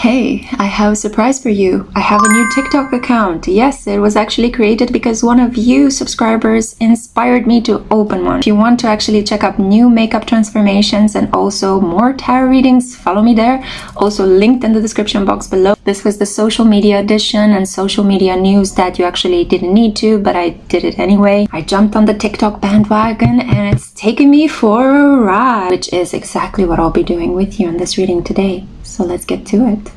Hey, I have a surprise for you. I have a new TikTok account. Yes, it was actually created because one of you subscribers inspired me to open one. If you want to actually check out new makeup transformations and also more tarot readings, follow me there. Also linked in the description box below. This was the social media edition and social media news that you actually didn't need to, but I did it anyway. I jumped on the TikTok bandwagon and it's taken me for a ride, which is exactly what I'll be doing with you in this reading today. So let's get to it.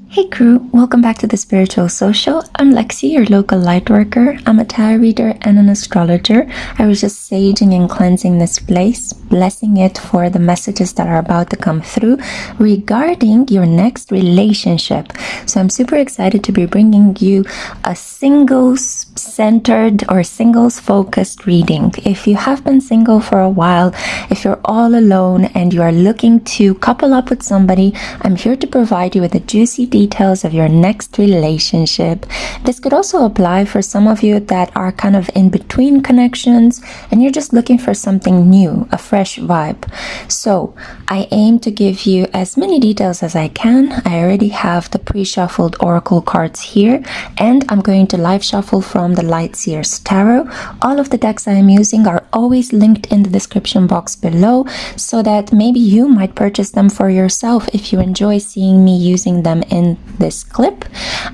Hey crew, welcome back to the Spiritual Social. I'm Lexi, your local light worker. I'm a tarot reader and an astrologer. I was just saging and cleansing this place, blessing it for the messages that are about to come through regarding your next relationship. So I'm super excited to be bringing you a singles-centered or singles-focused reading. If you have been single for a while, if you're all alone and you are looking to couple up with somebody, I'm here to provide you with a juicy details of your next relationship. This could also apply for some of you that are kind of in between connections and you're just looking for something new, a fresh vibe. So I aim to give you as many details as I can. I already have the pre-shuffled oracle cards here and I'm going to live shuffle from the Light Seers Tarot. All of the decks I am using are always linked in the description box below so that maybe you might purchase them for yourself if you enjoy seeing me using them in this clip.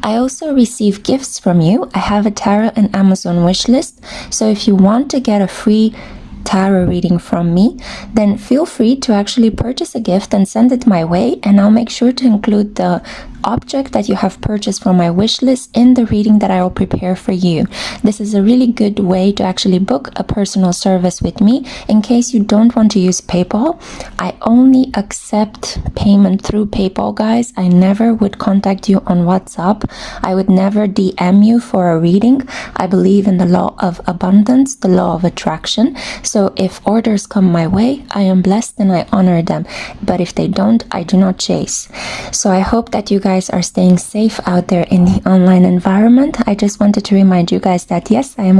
I also receive gifts from you. I have a tarot and Amazon wish list, so if you want to get a free tarot reading from me, then feel free to actually purchase a gift and send it my way, and I'll make sure to include the object that you have purchased from my wish list in the reading that I will prepare for you. This is a really good way to actually book a personal service with me in case you don't want to use PayPal. I only accept payment through PayPal, guys. I never would contact you on WhatsApp. I would never DM you for a reading. I believe in the law of abundance, the law of attraction. So if orders come my way, I am blessed and I honor them. But if they don't, I do not chase. So I hope that you guys are staying safe out there in the online environment. I just wanted to remind you guys that yes, I am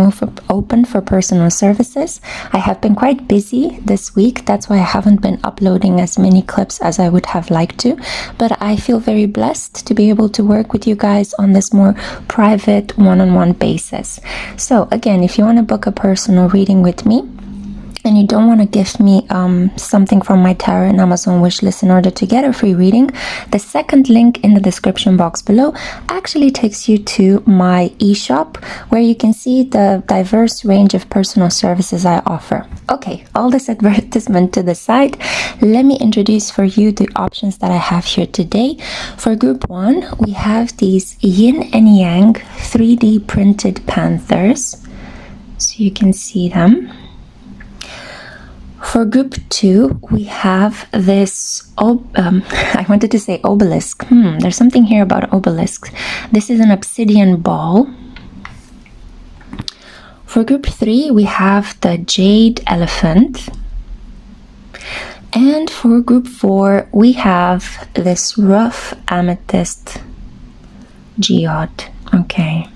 open for personal services. I have been quite busy this week. That's why I haven't been uploading as many clips as I would have liked to. But I feel very blessed to be able to work with you guys on this more private one-on-one basis. So again, if you want to book a personal reading with me, and you don't want to give me something from my tarot and Amazon wishlist in order to get a free reading, the second link in the description box below actually takes you to my e-shop where you can see the diverse range of personal services I offer. Okay, all this advertisement to the side, let me introduce for you the options that I have here today. For group 1, we have these yin and yang 3D printed panthers, so you can see them. For group 2, we have this, I wanted to say obelisk. There's something here about obelisk. This is an obsidian ball. For group 3, we have the jade elephant. And for group 4, we have this rough amethyst geode. Okay.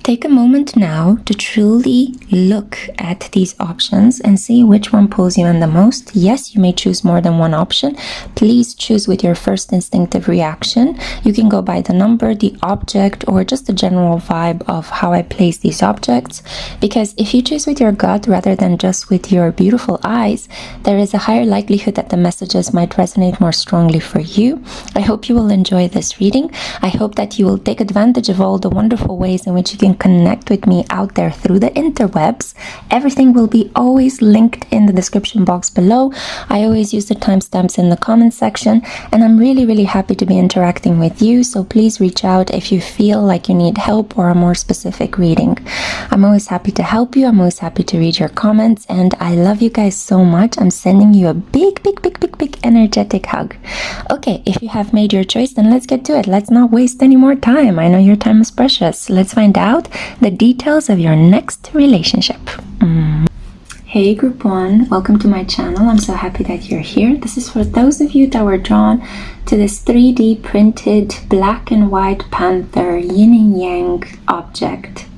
Take a moment now to truly look at these options and see which one pulls you in the most. Yes, you may choose more than one option. Please choose with your first instinctive reaction. You can go by the number, the object, or just the general vibe of how I place these objects. Because if you choose with your gut rather than just with your beautiful eyes, there is a higher likelihood that the messages might resonate more strongly for you. I hope you will enjoy this reading. I hope that you will take advantage of all the wonderful ways in which you can connect with me out there through the interwebs. Everything will be always linked in the description box below. I always use the timestamps in the comment section, and I'm really happy to be interacting with you, so please reach out if you feel like you need help or a more specific reading. I'm always happy to help you. I'm always happy to read your comments, and I love you guys so much. I'm sending you a big energetic hug. Okay, if you have made your choice, then let's get to it. Let's not waste any more time. I know your time is precious. Let's find out the details of your next relationship. Hey group 1, welcome to my channel. I'm so happy that you're here. This is for those of you that were drawn to this 3D printed black and white panther yin and yang object.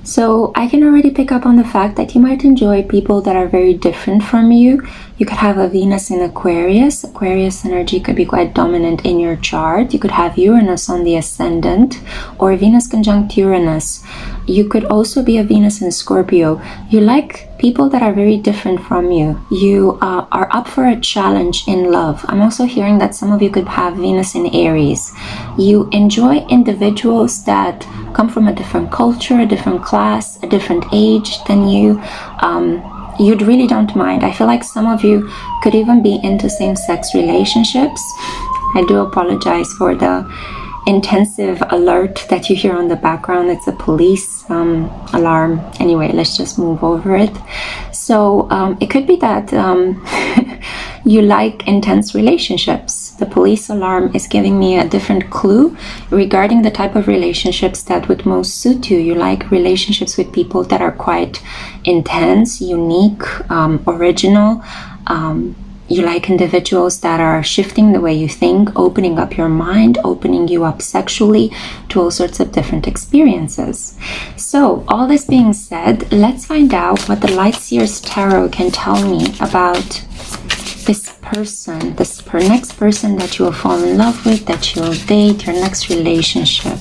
So I can already pick up on the fact that you might enjoy people that are very different from you. You could have a Venus in Aquarius. Aquarius energy could be quite dominant in your chart. You could have Uranus on the ascendant or Venus conjunct Uranus. You could also be a Venus in Scorpio. You like people that are very different from you. You are up for a challenge in love. I'm also hearing that some of you could have Venus in Aries. You enjoy individuals that come from a different culture, a different class, a different age than you. You really don't mind. I feel like some of you could even be into same-sex relationships. I do apologize for the intensive alert that you hear on the background. It's a police alarm. Anyway, let's just move over it. So it could be that you like intense relationships. The police alarm is giving me a different clue regarding the type of relationships that would most suit you. You like relationships with people that are quite intense, unique, original. You like individuals that are shifting the way you think, opening up your mind, opening you up sexually to all sorts of different experiences. So, all this being said, let's find out what the Light Seers Tarot can tell me about this person, this next person that you will fall in love with, that you'll date, your next relationship.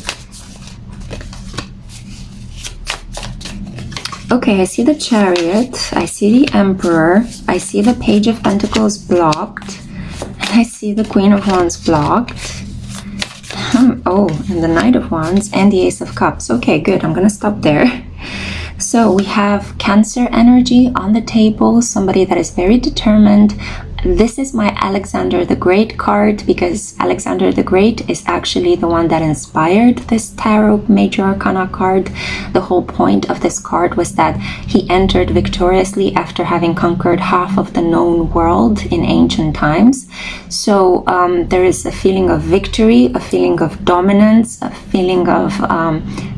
Okay, I see the Chariot, I see the Emperor, I see the Page of Pentacles blocked, and I see the Queen of Wands blocked. Oh, and the Knight of Wands and the Ace of Cups. Okay, good, I'm gonna stop there. So we have Cancer energy on the table, somebody that is very determined. This is my Alexander the Great card because Alexander the Great is actually the one that inspired this tarot major arcana card. The whole point of this card was that he entered victoriously after having conquered half of the known world in ancient times. So there is a feeling of victory, a feeling of dominance, a feeling of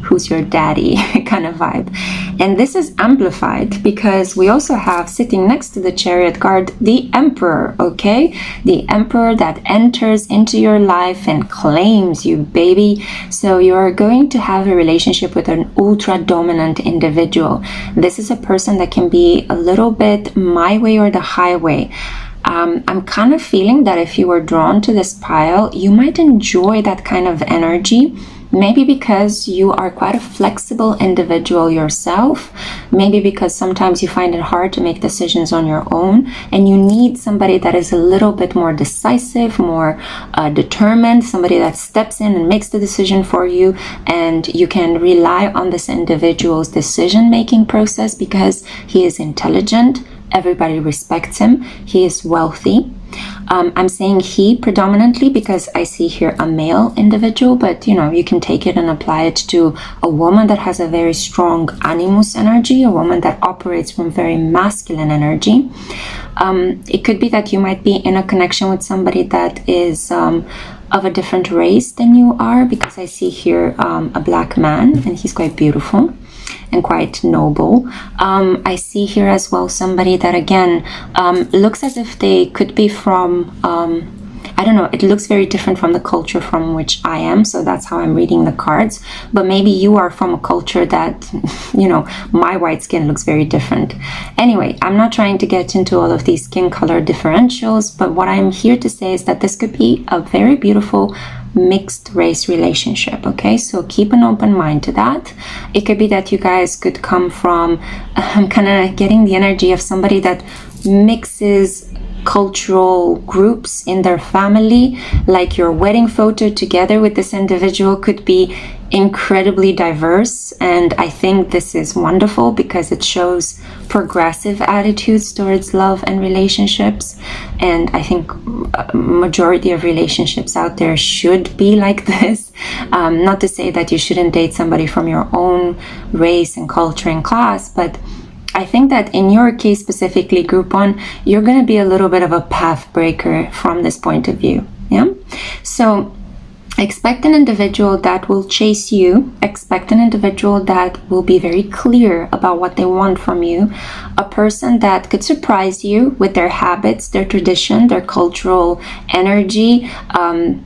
who's your daddy kind of vibe. And this is amplified because we also have sitting next to the Chariot card the Emperor, okay? The Emperor that enters into your life and claims you, baby. So you're going to have a relationship with an ultra dominant individual. This is a person that can be a little bit my way or the highway. I'm kind of feeling that if you were drawn to this pile, you might enjoy that kind of energy. Maybe because you are quite a flexible individual yourself. Maybe because sometimes you find it hard to make decisions on your own and you need somebody that is a little bit more decisive, more determined, somebody that steps in and makes the decision for you, and you can rely on this individual's decision-making process because he is intelligent. Everybody respects him. He is wealthy. I'm saying he predominantly because I see here a male individual, but you know, you can take it and apply it to a woman that has a very strong animus energy, a woman that operates from very masculine energy. It could be that you might be in a connection with somebody that is of a different race than you are, because I see here a black man and he's quite beautiful and quite noble. I see here as well somebody that again looks as if they could be from I don't know, it looks very different from the culture from which I am, so that's how I'm reading the cards. But maybe you are from a culture that, you know, my white skin looks very different. Anyway, I'm not trying to get into all of these skin color differentials, but what I'm here to say is that this could be a very beautiful mixed race relationship. Okay, so keep an open mind to that. It could be that you guys could come from, I'm kind of getting the energy of somebody that mixes cultural groups in their family, like your wedding photo together with this individual could be incredibly diverse, and I think this is wonderful because it shows progressive attitudes towards love and relationships, and I think majority of relationships out there should be like this. Not to say that you shouldn't date somebody from your own race and culture and class, but I think that in your case specifically, group 1, you're going to be a little bit of a path breaker from this point of view. Yeah. So Expect an individual that will chase you. Expect an individual that will be very clear about what they want from you. A person that could surprise you with their habits, their tradition, their cultural energy,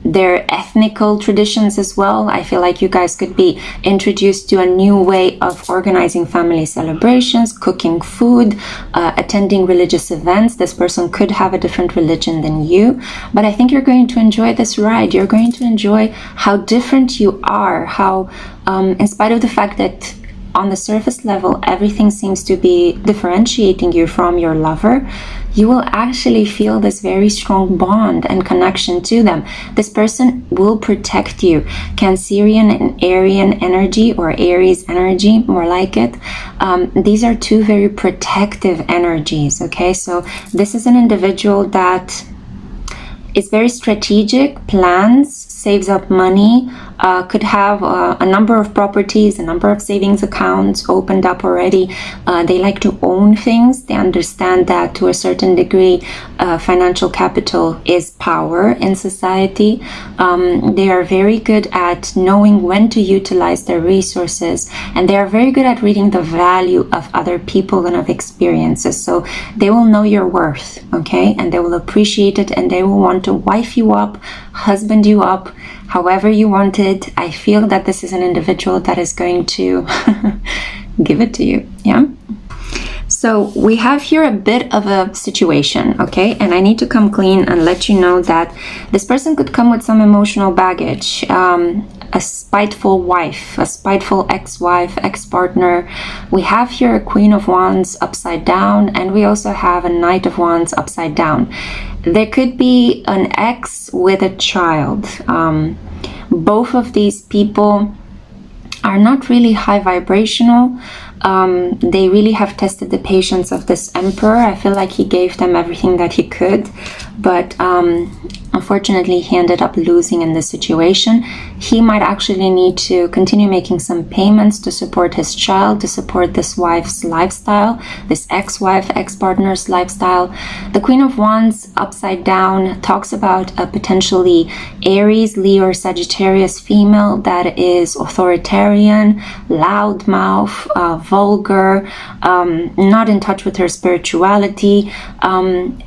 their ethnical traditions as well. I feel like you guys could be introduced to a new way of organizing family celebrations, cooking food, attending religious events. This person could have a different religion than you, but I think you're going to enjoy this ride. You're going to enjoy how different you are, how in spite of the fact that on the surface level everything seems to be differentiating you from your lover, you will actually feel this very strong bond and connection to them. This person will protect you. Cancerian and Arian energy, or Aries energy, more like it. These are two very protective energies, okay? So this is an individual that is very strategic, plans, saves up money, could have a number of properties, a number of savings accounts opened up already. They like to own things. They understand that to a certain degree, financial capital is power in society. They are very good at knowing when to utilize their resources, and they are very good at reading the value of other people and of experiences. So they will know your worth, okay? And they will appreciate it, and they will want to wife you up, husband you up, however you want it. I feel that this is an individual that is going to give it to you, yeah? So we have here a bit of a situation, okay? And I need to come clean and let you know that this person could come with some emotional baggage, a spiteful wife, a spiteful ex-wife, ex-partner. We have here a Queen of Wands upside down, and we also have a Knight of Wands upside down. There could be an ex with a child. Both of these people are not really high vibrational. They really have tested the patience of this emperor. I feel like he gave them everything that he could, but unfortunately he ended up losing in this situation. He might actually need to continue making some payments to support his child, to support this wife's lifestyle, this ex-wife, ex-partner's lifestyle. The Queen of Wands upside down talks about a potentially Aries, Leo, or Sagittarius female that is authoritarian, loudmouth, vulgar, not in touch with her spirituality.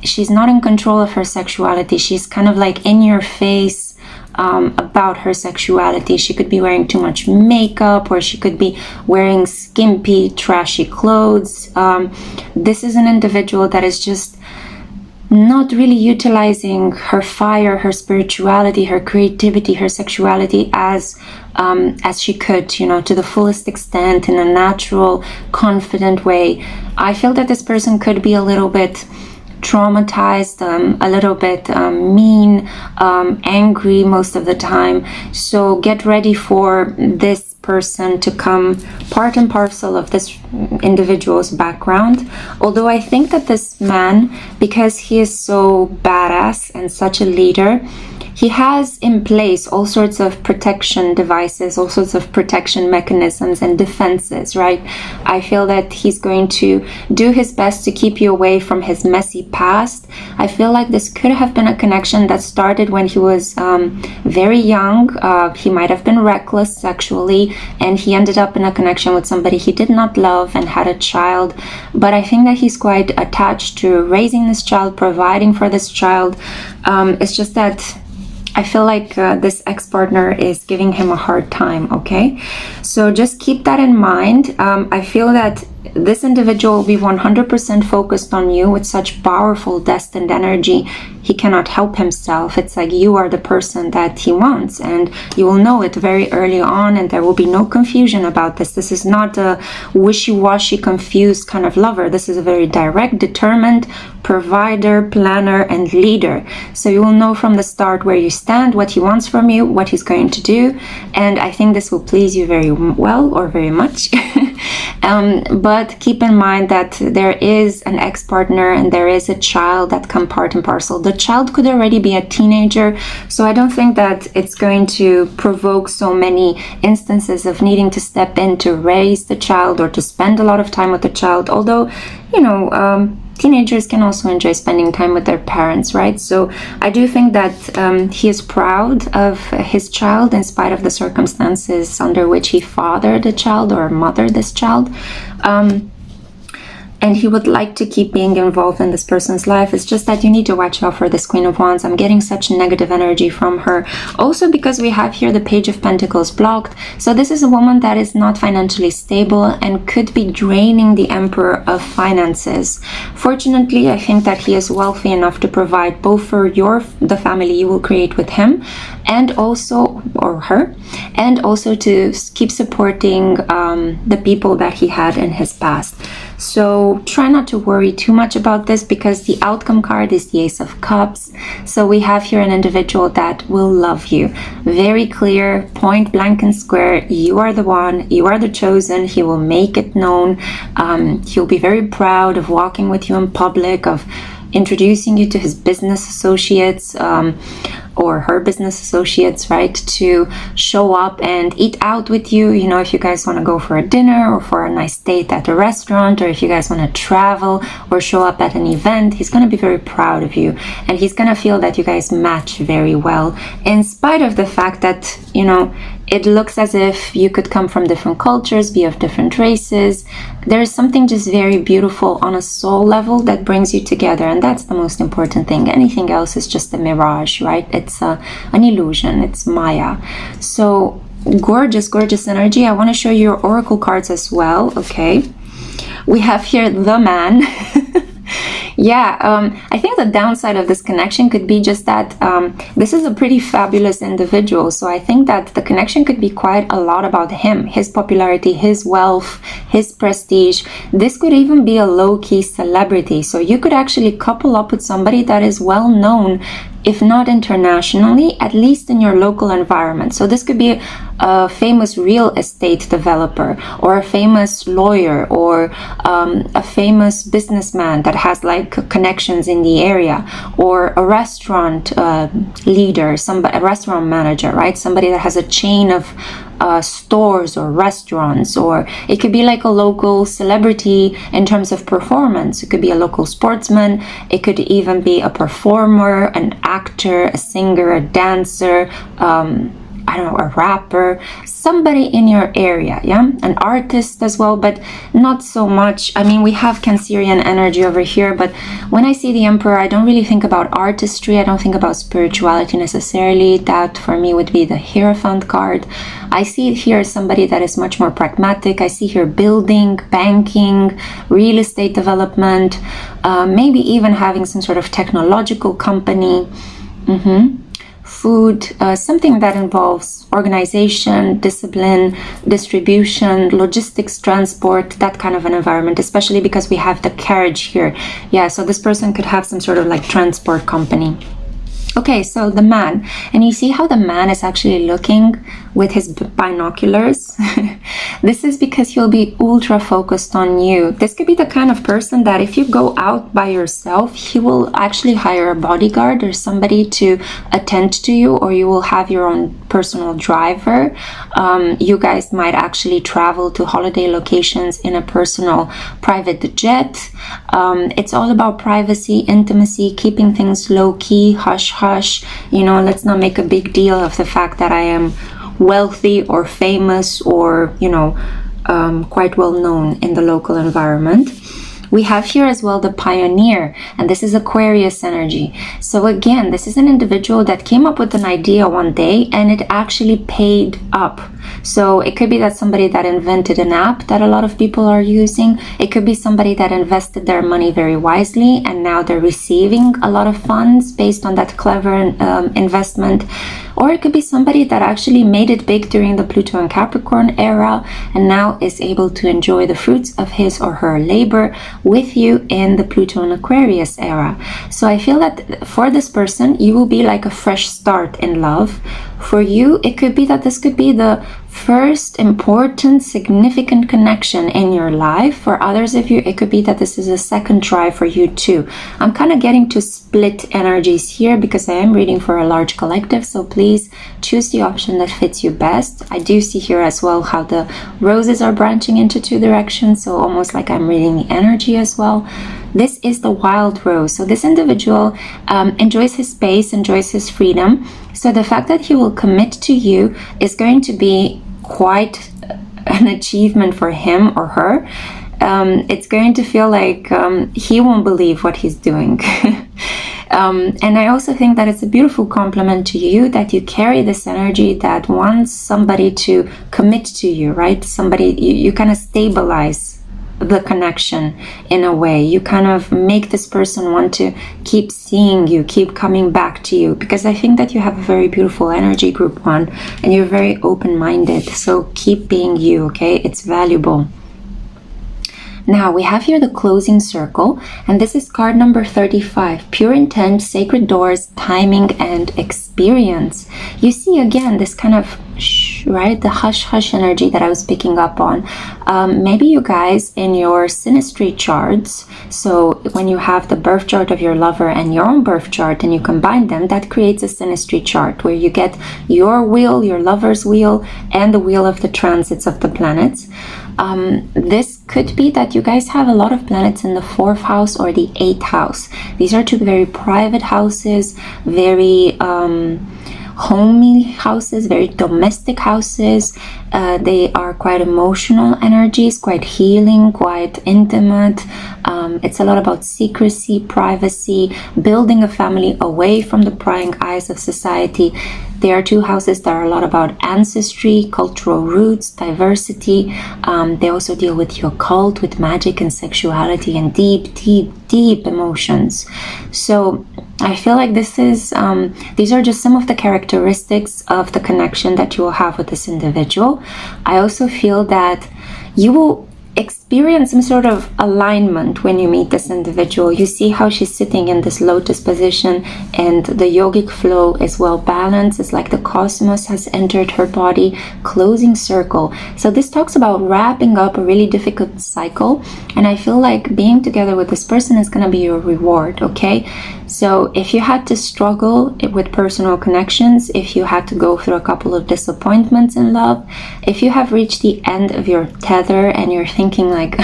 She's not in control of her sexuality. She's kind of like in your face about her sexuality. She could be wearing too much makeup, or she could be wearing skimpy, trashy clothes. This is an individual that is just not really utilizing her fire, her spirituality, her creativity, her sexuality as she could, you know, to the fullest extent, in a natural, confident way. I feel that this person could be a little bit traumatized, a little bit mean, angry most of the time. So get ready for this person to come part and parcel of this individual's background. Although I think that this man, because he is so badass and such a leader, he has in place all sorts of protection devices, all sorts of protection mechanisms and defenses, right? I feel that he's going to do his best to keep you away from his messy past. I feel like this could have been a connection that started when he was very young. He might have been reckless sexually, and he ended up in a connection with somebody he did not love and had a child. But I think that he's quite attached to raising this child, providing for this child. It's just that I feel like this ex-partner is giving him a hard time, okay? So just keep that in mind. I feel that this individual will be 100% focused on you with such powerful destined energy. He cannot help himself. It's like you are the person that he wants, and you will know it very early on, and there will be no confusion about this. This is not a wishy-washy, confused kind of lover. This is a very direct, determined provider, planner, and leader. So you will know from the start where you stand, what he wants from you, what he's going to do, and I think this will please you very well, or very much. But keep in mind that there is an ex-partner and there is a child that come part and parcel. The child could already be a teenager, so I don't think that it's going to provoke so many instances of needing to step in to raise the child or to spend a lot of time with the child. Although, you know, teenagers can also enjoy spending time with their parents, right? So I do think that he is proud of his child in spite of the circumstances under which he fathered a child or mothered this child. And he would like to keep being involved in this person's life. It's just that you need to watch out for this Queen of Wands. I'm getting such negative energy from her. Also because we have here the Page of Pentacles blocked. So this is a woman that is not financially stable and could be draining the Emperor of finances. Fortunately, I think that he is wealthy enough to provide both for the family you will create with him, and also, or her, and also to keep supporting the people that he had in his past. So try not to worry too much about this, because the outcome card is the Ace of Cups. So we have here an individual that will love you. Very clear, point blank and square. You are the one, you are the chosen. He will make it known. He'll be very proud of walking with you in public, of introducing you to his business associates, or her business associates, right, to show up and eat out with you. You know, if you guys want to go for a dinner or for a nice date at a restaurant, or if you guys want to travel or show up at an event, he's going to be very proud of you, and he's going to feel that you guys match very well, in spite of the fact that, you know, it looks as if you could come from different cultures, be of different races. There's something just very beautiful on a soul level that brings you together, and that's the most important thing. Anything else is just a mirage, right? It's an illusion, it's Maya. So gorgeous, gorgeous energy. I want to show you your oracle cards as well, okay? We have here the man. Yeah, I think the downside of this connection could be just that this is a pretty fabulous individual. So I think that the connection could be quite a lot about him, his popularity, his wealth, his prestige. This could even be a low-key celebrity. So you could actually couple up with somebody that is well known, if not internationally, at least in your local environment. So this could be a famous real estate developer, or a famous lawyer, or a famous businessman that has like connections in the area, or a restaurant leader, a restaurant manager, right? Somebody that has a chain of stores or restaurants, or it could be like a local celebrity in terms of performance. It could be a local sportsman. It could even be a performer, an actor, a singer, a dancer, I don't know, a rapper, somebody in your area, yeah? An artist as well, but not so much. I mean, we have Cancerian energy over here, but when I see the Emperor, I don't really think about artistry. I don't think about spirituality necessarily. That for me would be the Hierophant card. I see here somebody that is much more pragmatic. I see here building, banking, real estate development, maybe even having some sort of technological company. Food, something that involves organization, discipline, distribution, logistics, transport, that kind of an environment, especially because we have the carriage here. Yeah, so this person could have some sort of like transport company. Okay, so the man, and you see how the man is actually looking with his binoculars. This is because he'll be ultra focused on you. This could be the kind of person that if you go out by yourself, he will actually hire a bodyguard or somebody to attend to you, or you will have your own personal driver. You guys might actually travel to holiday locations in a personal private jet. It's all about privacy, intimacy, keeping things low-key, hush-hush. You know, let's not make a big deal of the fact that I am wealthy or famous or, you know, quite well known in the local environment. We have here as well the Pioneer, and this is Aquarius energy. So again, this is an individual that came up with an idea one day and it actually paid up. So it could be that somebody that invented an app that a lot of people are using. It could be somebody that invested their money very wisely and now they're receiving a lot of funds based on that clever investment. Or it could be somebody that actually made it big during the Pluto and Capricorn era and now is able to enjoy the fruits of his or her labor with you in the Pluto and Aquarius era. So I feel that for this person, you will be like a fresh start in love. For you, it could be that this could be the first important significant connection in your life. For others of you, it could be that this is a second try for you too. I'm kind of getting to split energies here because I am reading for a large collective, so please choose the option that fits you best. I do see here as well how the roses are branching into two directions, so almost like I'm reading the energy as well. This is the wild rose. So this individual enjoys his space, enjoys his freedom. So the fact that he will commit to you is going to be quite an achievement for him or her. It's going to feel like he won't believe what he's doing. And I also think that it's a beautiful compliment to you that you carry this energy that wants somebody to commit to you, right? Somebody, you kind of stabilize the connection in a way. You kind of make this person want to keep seeing you, keep coming back to you, because I think that you have a very beautiful energy, group 1, and you're very open-minded. So keep being you, okay? It's valuable. Now we have here the closing circle, and this is card number 35, pure intent, sacred doors, timing, and experience. You see again this kind of right, the hush energy that I was picking up on. Maybe you guys in your synastry charts, so when you have the birth chart of your lover and your own birth chart and you combine them, that creates a synastry chart where you get your wheel, your lover's wheel, and the wheel of the transits of the planets. This could be that you guys have a lot of planets in the 4th house or the 8th house. These are two very private houses, very homey houses, very domestic houses. They are quite emotional energies, quite healing, quite intimate. It's a lot about secrecy, privacy, building a family away from the prying eyes of society. There are two houses that are a lot about ancestry, cultural roots, diversity. They also deal with the occult, with magic and sexuality and deep emotions. So I feel like this is these are just some of the characteristics of the connection that you will have with this individual. I also feel that you will experience some sort of alignment when you meet this individual. You see how she's sitting in this lotus position, and the yogic flow is well balanced. It's like the cosmos has entered her body, closing circle. So this talks about wrapping up a really difficult cycle, and I feel like being together with this person is going to be your reward, okay? So if you had to struggle with personal connections, if you had to go through a couple of disappointments in love, if you have reached the end of your tether and you're thinking like,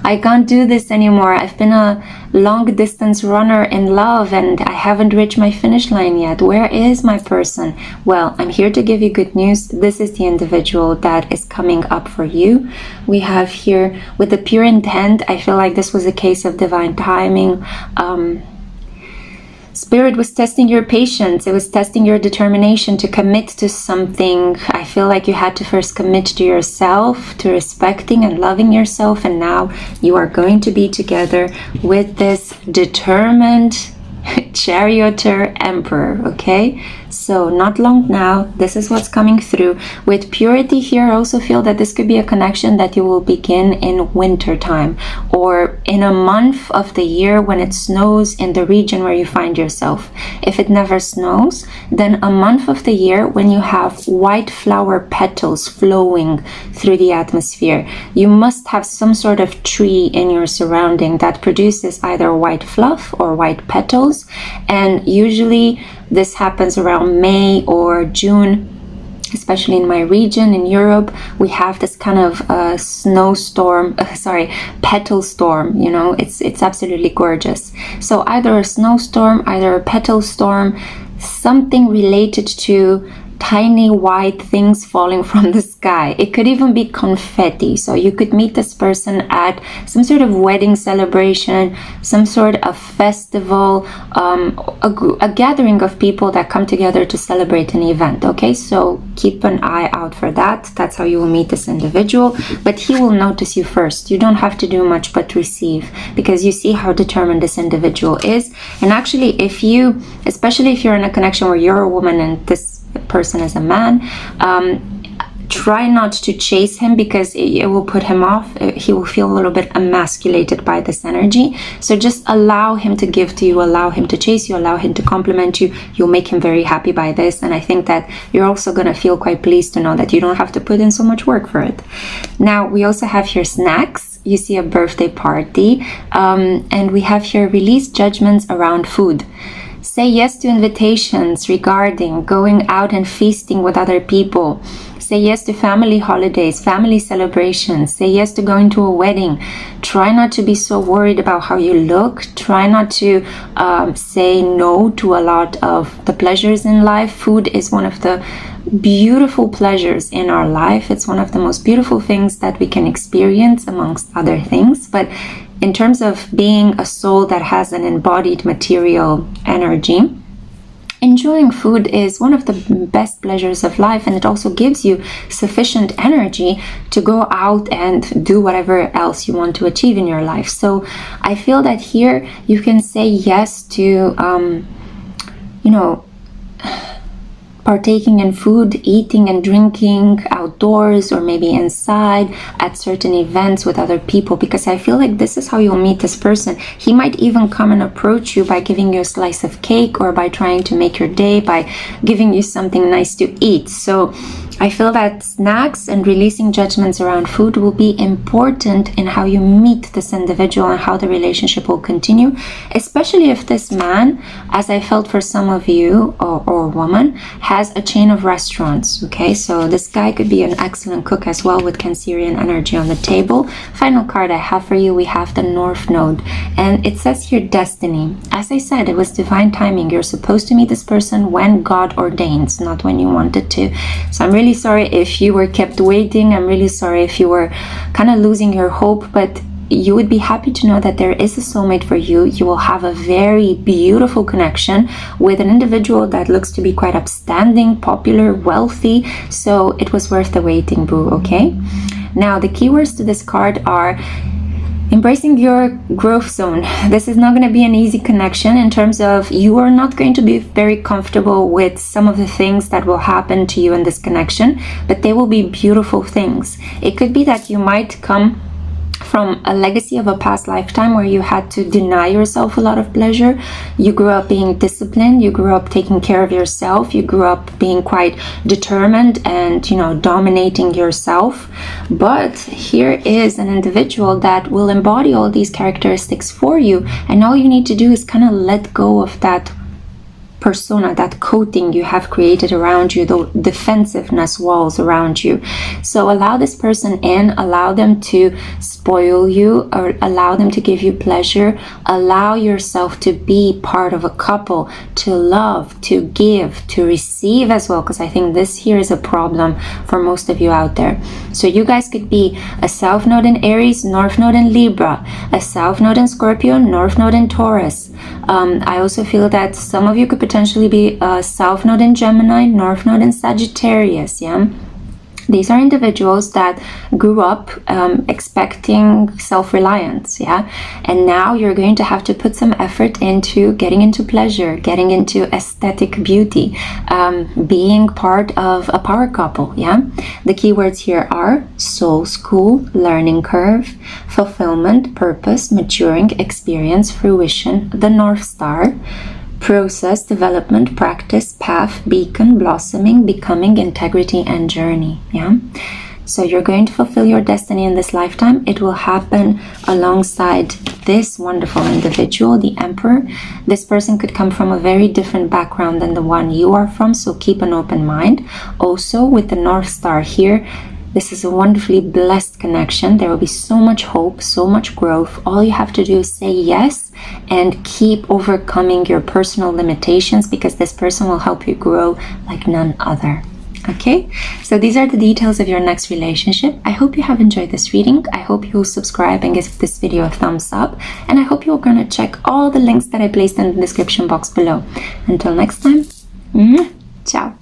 I can't do this anymore, I've been a long distance runner in love and I haven't reached my finish line yet, where is my person? Well, I'm here to give you good news. This is the individual that is coming up for you. We have here with the pure intent, I feel like this was a case of divine timing. Spirit was testing your patience. It was testing your determination to commit to something. I feel like you had to first commit to yourself, to respecting and loving yourself, and now you are going to be together with this determined charioteer emperor, okay? So not long now, this is what's coming through. With purity here, I also feel that this could be a connection that you will begin in winter time, or in a month of the year when it snows in the region where you find yourself. If it never snows, then a month of the year when you have white flower petals flowing through the atmosphere. You must have some sort of tree in your surrounding that produces either white fluff or white petals, and usually this happens around May or June. Especially in my region in Europe, we have this kind of snowstorm, petal storm, you know, it's absolutely gorgeous. So either a snowstorm, either a petal storm, something related to tiny white things falling from the sky. It could even be confetti. So you could meet this person at some sort of wedding celebration, some sort of festival, a gathering of people that come together to celebrate an event. Okay, so keep an eye out for that. That's how you will meet this individual, but he will notice you first. You don't have to do much but receive, because you see how determined this individual is. And actually, especially if you're in a connection where you're a woman and this person is a man, Try not to chase him because it will put him off. He will feel a little bit emasculated by this energy. So just allow him to give to you, allow him to chase you, allow him to compliment you. You'll make him very happy by this. And I think that you're also going to feel quite pleased to know that you don't have to put in so much work for it. Now, we also have here snacks. You see a birthday party. And we have here release judgments around food. Say yes to invitations regarding going out and feasting with other people. Say yes to family holidays, family celebrations. Say yes to going to a wedding. Try not to be so worried about how you look. Try not to say no to a lot of the pleasures in life. Food is one of the beautiful pleasures in our life. It's one of the most beautiful things that we can experience amongst other things. But in terms of being a soul that has an embodied material energy, enjoying food is one of the best pleasures of life, and it also gives you sufficient energy to go out and do whatever else you want to achieve in your life. So I feel that here you can say yes to, partaking in food, eating and drinking outdoors or maybe inside at certain events with other people, because I feel like this is how you'll meet this person. He might even come and approach you by giving you a slice of cake or by trying to make your day by giving you something nice to eat. So I feel that snacks and releasing judgments around food will be important in how you meet this individual and how the relationship will continue, especially if this man, as I felt for some of you or woman, has a chain of restaurants. Okay, so this guy could be an excellent cook as well with Cancerian energy on the table. Final card I have for you, we have the North Node, and it says here destiny. As I said, it was divine timing. You're supposed to meet this person when God ordains, not when you wanted to. So I'm really sorry if you were kept waiting. I'm really sorry if you were kind of losing your hope, but you would be happy to know that there is a soulmate for you. You will have a very beautiful connection with an individual that looks to be quite upstanding, popular, wealthy. So it was worth the waiting, boo, okay? Now, the keywords to this card are embracing your growth zone. This is not going to be an easy connection in terms of you are not going to be very comfortable with some of the things that will happen to you in this connection, but they will be beautiful things. It could be that you might come from a legacy of a past lifetime where you had to deny yourself a lot of pleasure. You grew up being disciplined, you grew up taking care of yourself, you grew up being quite determined and, dominating yourself. But here is an individual that will embody all these characteristics for you, and all you need to do is kind of let go of that persona, that coating you have created around you, the defensiveness walls around you. So allow this person in, allow them to spoil you, or allow them to give you pleasure. Allow yourself to be part of a couple, to love, to give, to receive as well, because I think this here is a problem for most of you out there. So you guys could be a South Node in Aries, North Node in Libra, a South Node in Scorpio, North Node in Taurus. I also feel that some of you could potentially be a South Node in Gemini, North Node in Sagittarius, yeah? These are individuals that grew up expecting self-reliance, yeah? And now you're going to have to put some effort into getting into pleasure, getting into aesthetic beauty, being part of a power couple, yeah? The keywords here are soul school, learning curve, fulfillment, purpose, maturing, experience, fruition, the North Star, process, development, practice, path, beacon, blossoming, becoming, integrity, and journey. Yeah. So you're going to fulfill your destiny in this lifetime. It will happen alongside this wonderful individual, the Emperor. This person could come from a very different background than the one you are from, so keep an open mind. Also, with the North Star here, this is a wonderfully blessed connection. There will be so much hope, so much growth. All you have to do is say yes and keep overcoming your personal limitations, because this person will help you grow like none other. Okay, so these are the details of your next relationship. I hope you have enjoyed this reading. I hope you'll subscribe and give this video a thumbs up. And I hope you're going to check all the links that I placed in the description box below. Until next time, ciao.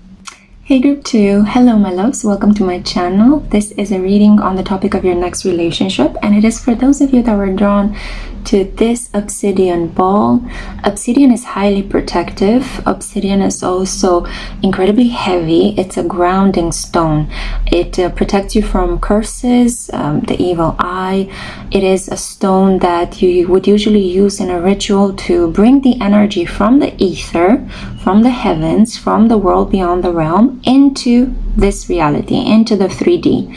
Hey group 2, hello my loves, welcome to my channel. This is a reading on the topic of your next relationship, and it is for those of you that were drawn to this obsidian ball. Obsidian is highly protective. Obsidian is also incredibly heavy. It's a grounding stone. It protects you from curses, the evil eye. It is a stone that you would usually use in a ritual to bring the energy from the ether, from the heavens, from the world beyond the realm into this reality, into the 3D.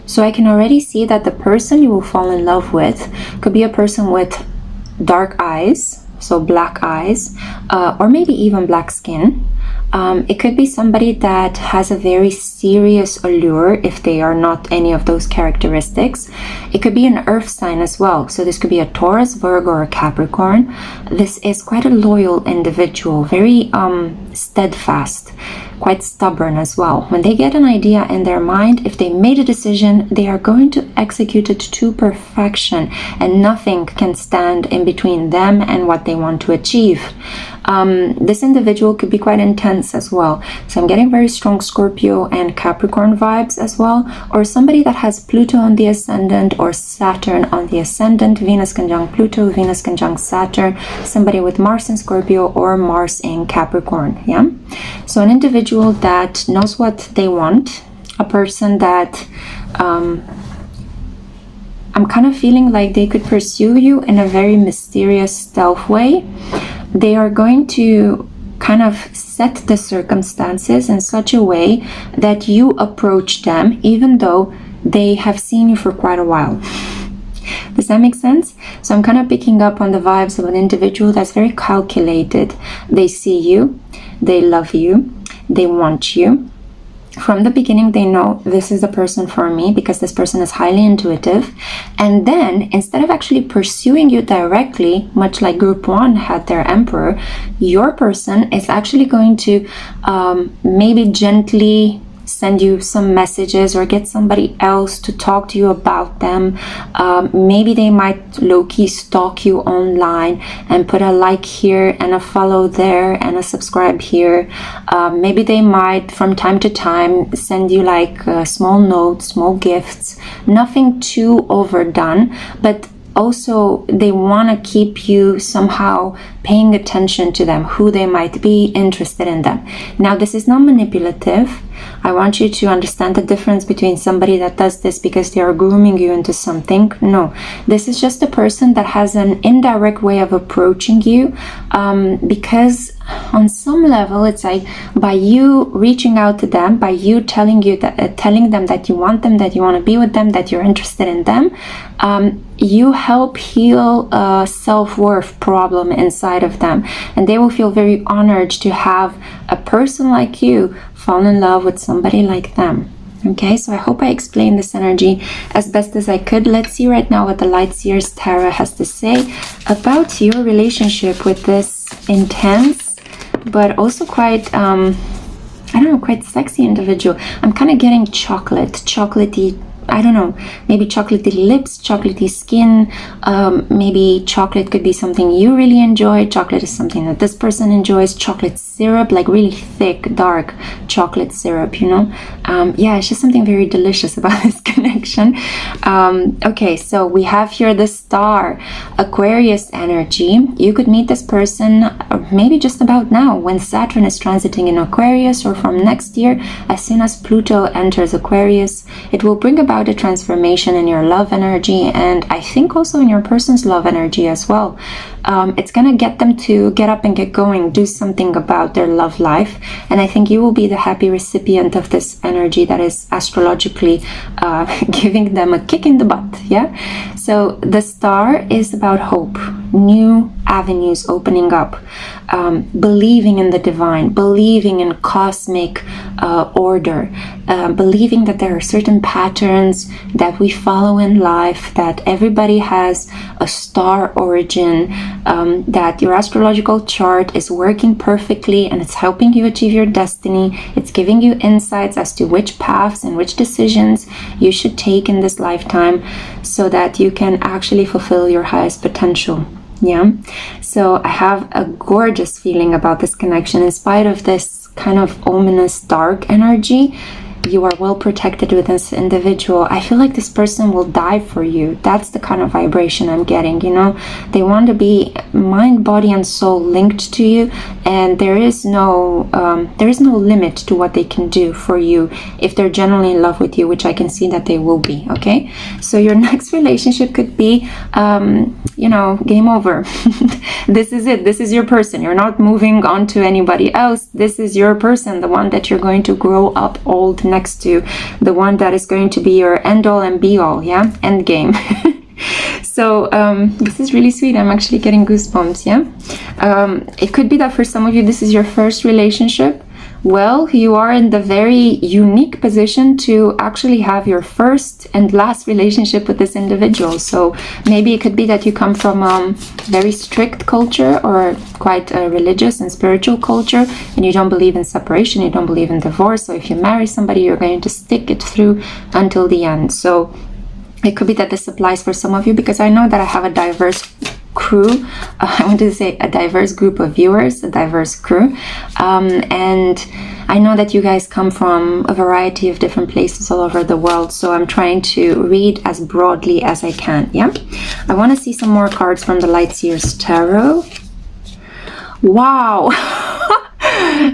So I can already see that the person you will fall in love with could be a person with dark eyes, so black eyes, or maybe even black skin. It could be somebody that has a very serious allure if they are not any of those characteristics. It could be an earth sign as well. So this could be a Taurus, Virgo, or a Capricorn. This is quite a loyal individual, very steadfast, quite stubborn as well. When they get an idea in their mind, if they made a decision, they are going to execute it to perfection, and nothing can stand in between them and what they want to achieve. This individual could be quite intense as well. So I'm getting very strong Scorpio and Capricorn vibes as well, or somebody that has Pluto on the ascendant or Saturn on the ascendant, Venus conjunct Pluto, Venus conjunct Saturn, somebody with Mars in Scorpio or Mars in Capricorn. Yeah, so an individual that knows what they want, a person that I'm kind of feeling like they could pursue you in a very mysterious stealth way. They are going to kind of set the circumstances in such a way that you approach them even though they have seen you for quite a while. Does that make sense? So I'm kind of picking up on the vibes of an individual that's very calculated. They see you, they love you, they want you. From the beginning, they know this is the person for me because this person is highly intuitive. And then instead of actually pursuing you directly, much like group 1 had their emperor, your person is actually going to maybe gently send you some messages or get somebody else to talk to you about them. Maybe they might low-key stalk you online and put a like here and a follow there and a subscribe here. Maybe they might from time to time send you like small notes, small gifts, nothing too overdone, but also they want to keep you somehow paying attention to them, who they might be, interested in them. Now, this is not manipulative. I want you to understand the difference between somebody that does this because they are grooming you into something. No, this is just a person that has an indirect way of approaching you, because on some level it's like by you reaching out to them, by you telling them that you want them, that you want to be with them, that you're interested in them, you help heal a self-worth problem inside of them, and they will feel very honored to have a person like you fall in love with somebody like them. Okay, so I hope I explained this energy as best as I could. Let's see right now what the Light Seers Tarot has to say about your relationship with this intense but also quite quite sexy individual. I'm kind of getting chocolatey, I don't know, maybe chocolatey lips, chocolatey skin. Maybe chocolate could be something you really enjoy. Chocolate is something that this person enjoys. Chocolate syrup, like really thick, dark chocolate syrup, you know? Yeah, it's just something very delicious about this connection. Okay, so we have here the Star, Aquarius energy. You could meet this person maybe just about now when Saturn is transiting in Aquarius, or from next year, as soon as Pluto enters Aquarius. It will bring about a transformation in your love energy, and I think also in your person's love energy as well. It's gonna get them to get up and get going, do something about their love life, and I think you will be the happy recipient of this energy that is astrologically giving them a kick in the butt. Yeah, so the Star is about hope, new avenues opening up, believing in the divine, believing in cosmic order, believing that there are certain patterns that we follow in life, that everybody has a star origin, that your astrological chart is working perfectly and it's helping you achieve your destiny. It's giving you insights as to which paths and which decisions you should take in this lifetime so that you can actually fulfill your highest potential. Yeah, so I have a gorgeous feeling about this connection in spite of this kind of ominous dark energy. you are well protected with this individual. I feel like this person will die for you. That's the kind of vibration I'm getting, you know. They want to be mind, body, and soul linked to you, and there is no limit to what they can do for you if they're genuinely in love with you, which I can see that they will be. Okay, so your next relationship could be you know, game over. This is it. This is your person. You're not moving on to anybody else. This is your person, the one that you're going to grow up old next to, the one that is going to be your end all and be all, yeah, end game. So this is really sweet. I'm actually getting goosebumps. Yeah, it could be that for some of you this is your first relationship. Well, you are in the very unique position to actually have your first and last relationship with this individual. So maybe it could be that you come from a very strict culture or quite a religious and spiritual culture, and you don't believe in separation, you don't believe in divorce. So if you marry somebody, you're going to stick it through until the end. So it could be that this applies for some of you, because I know that I have a diverse crew. I want to say a diverse group of viewers, a diverse crew, and I know that you guys come from a variety of different places all over the world, so I'm trying to read as broadly as I can. Yeah, I want to see some more cards from the Lightseers Tarot. Wow.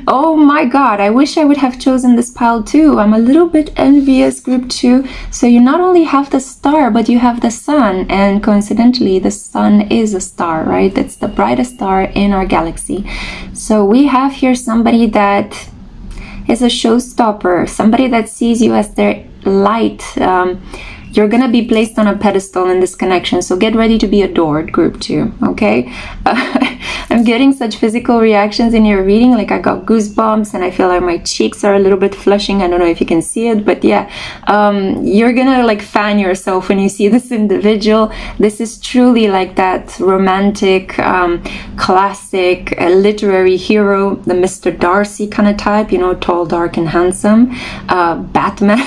Oh my god, I wish I would have chosen this pile too. I'm a little bit envious, group 2. So you not only have the star, but you have the sun, and coincidentally the sun is a star, right? It's the brightest star in our galaxy. So we have here somebody that is a showstopper, somebody that sees you as their light. You're gonna be placed on a pedestal in this connection, so get ready to be adored, group 2, okay? I'm getting such physical reactions in your reading, like I got goosebumps and I feel like my cheeks are a little bit flushing. I don't know if you can see it, but yeah, you're gonna like fan yourself when you see this individual. This is truly like that romantic, classic, literary hero, the Mr. Darcy kind of type, you know, tall, dark, and handsome, Batman.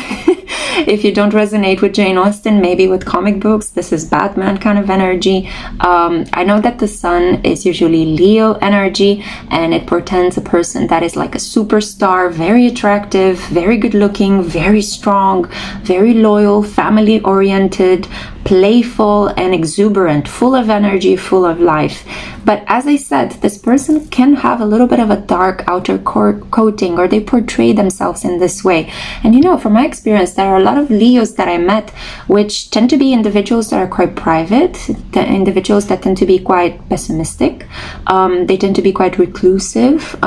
If you don't resonate with Jane Austen, maybe with comic books, this is Batman kind of energy. I know that the sun is usually Leo energy, and it portends a person that is like a superstar, very attractive, very good looking, very strong, very loyal, family oriented, playful and exuberant, full of energy, full of life. But as I said, this person can have a little bit of a dark outer coating, or they portray themselves in this way. And you know, from my experience, there are a lot of Leos that I met, which tend to be individuals that are quite private, the individuals that tend to be quite pessimistic. They tend to be quite reclusive.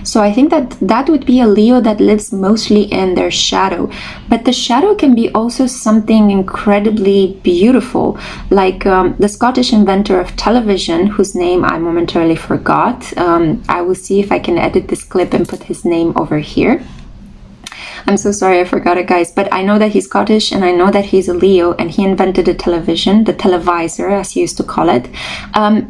So I think that that would be a Leo that lives mostly in their shadow. But the shadow can be also something incredibly beautiful, like the Scottish inventor of television, whose name I momentarily forgot. I will see if I can edit this clip and put his name over here. I'm so sorry, I forgot it, guys, but I know that he's Scottish, and I know that he's a Leo, and he invented a television, the televisor, as he used to call it.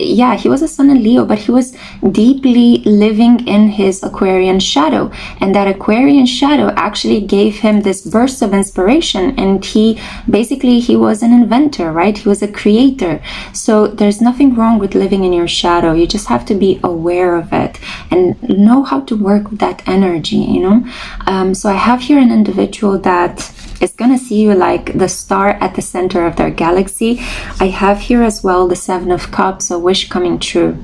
Yeah, he was a sun in Leo, but he was deeply living in his Aquarian shadow, and that Aquarian shadow actually gave him this burst of inspiration, and he was an inventor, right? He was a creator. So there's nothing wrong with living in your shadow. You just have to be aware of it and know how to work with that energy, you know? So I have here an individual that is going to see you like the star at the center of their galaxy. I have here as well the Seven of Cups, a wish coming true.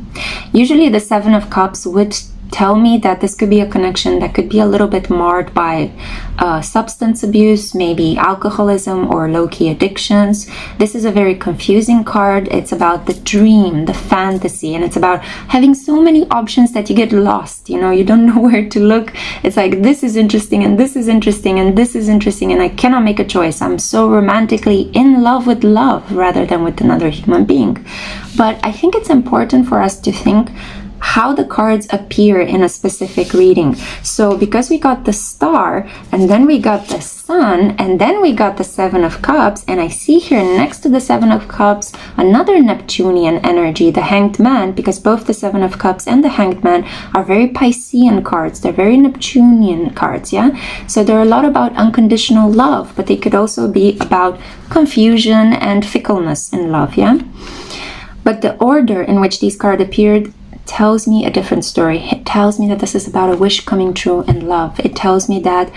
Usually the Seven of Cups would tell me that this could be a connection that could be a little bit marred by substance abuse, maybe alcoholism or low-key addictions. This is a very confusing card. It's about the dream, the fantasy, and it's about having so many options that you get lost. You know, you don't know where to look. It's like, this is interesting, and this is interesting, and this is interesting, and I cannot make a choice. I'm so romantically in love with love rather than with another human being. But I think it's important for us to think how the cards appear in a specific reading. So because we got the star, and then we got the sun, and then we got the Seven of Cups, and I see here next to the Seven of Cups another Neptunian energy, the Hanged Man, because both the Seven of Cups and the Hanged Man are very Piscean cards. They're very Neptunian cards, yeah? So they're a lot about unconditional love, but they could also be about confusion and fickleness in love, yeah? But the order in which these cards appeared tells me a different story. It tells me that this is about a wish coming true in love. It tells me that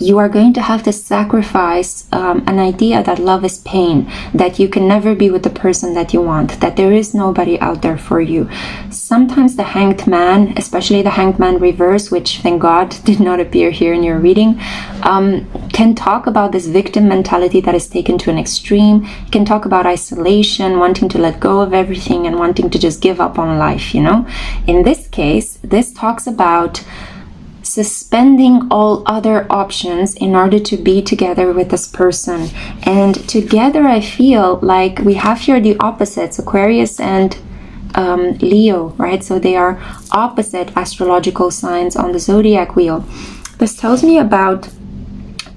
you are going to have to sacrifice an idea that love is pain, that you can never be with the person that you want, that there is nobody out there for you. Sometimes the Hanged Man, especially the Hanged Man reverse, which thank God did not appear here in your reading, can talk about this victim mentality that is taken to an extreme. It can talk about isolation, wanting to let go of everything and wanting to just give up on life, you know. In this case, this talks about suspending all other options in order to be together with this person. And together, I feel like we have here the opposites, Aquarius and Leo, right? So they are opposite astrological signs on the zodiac wheel. This tells me about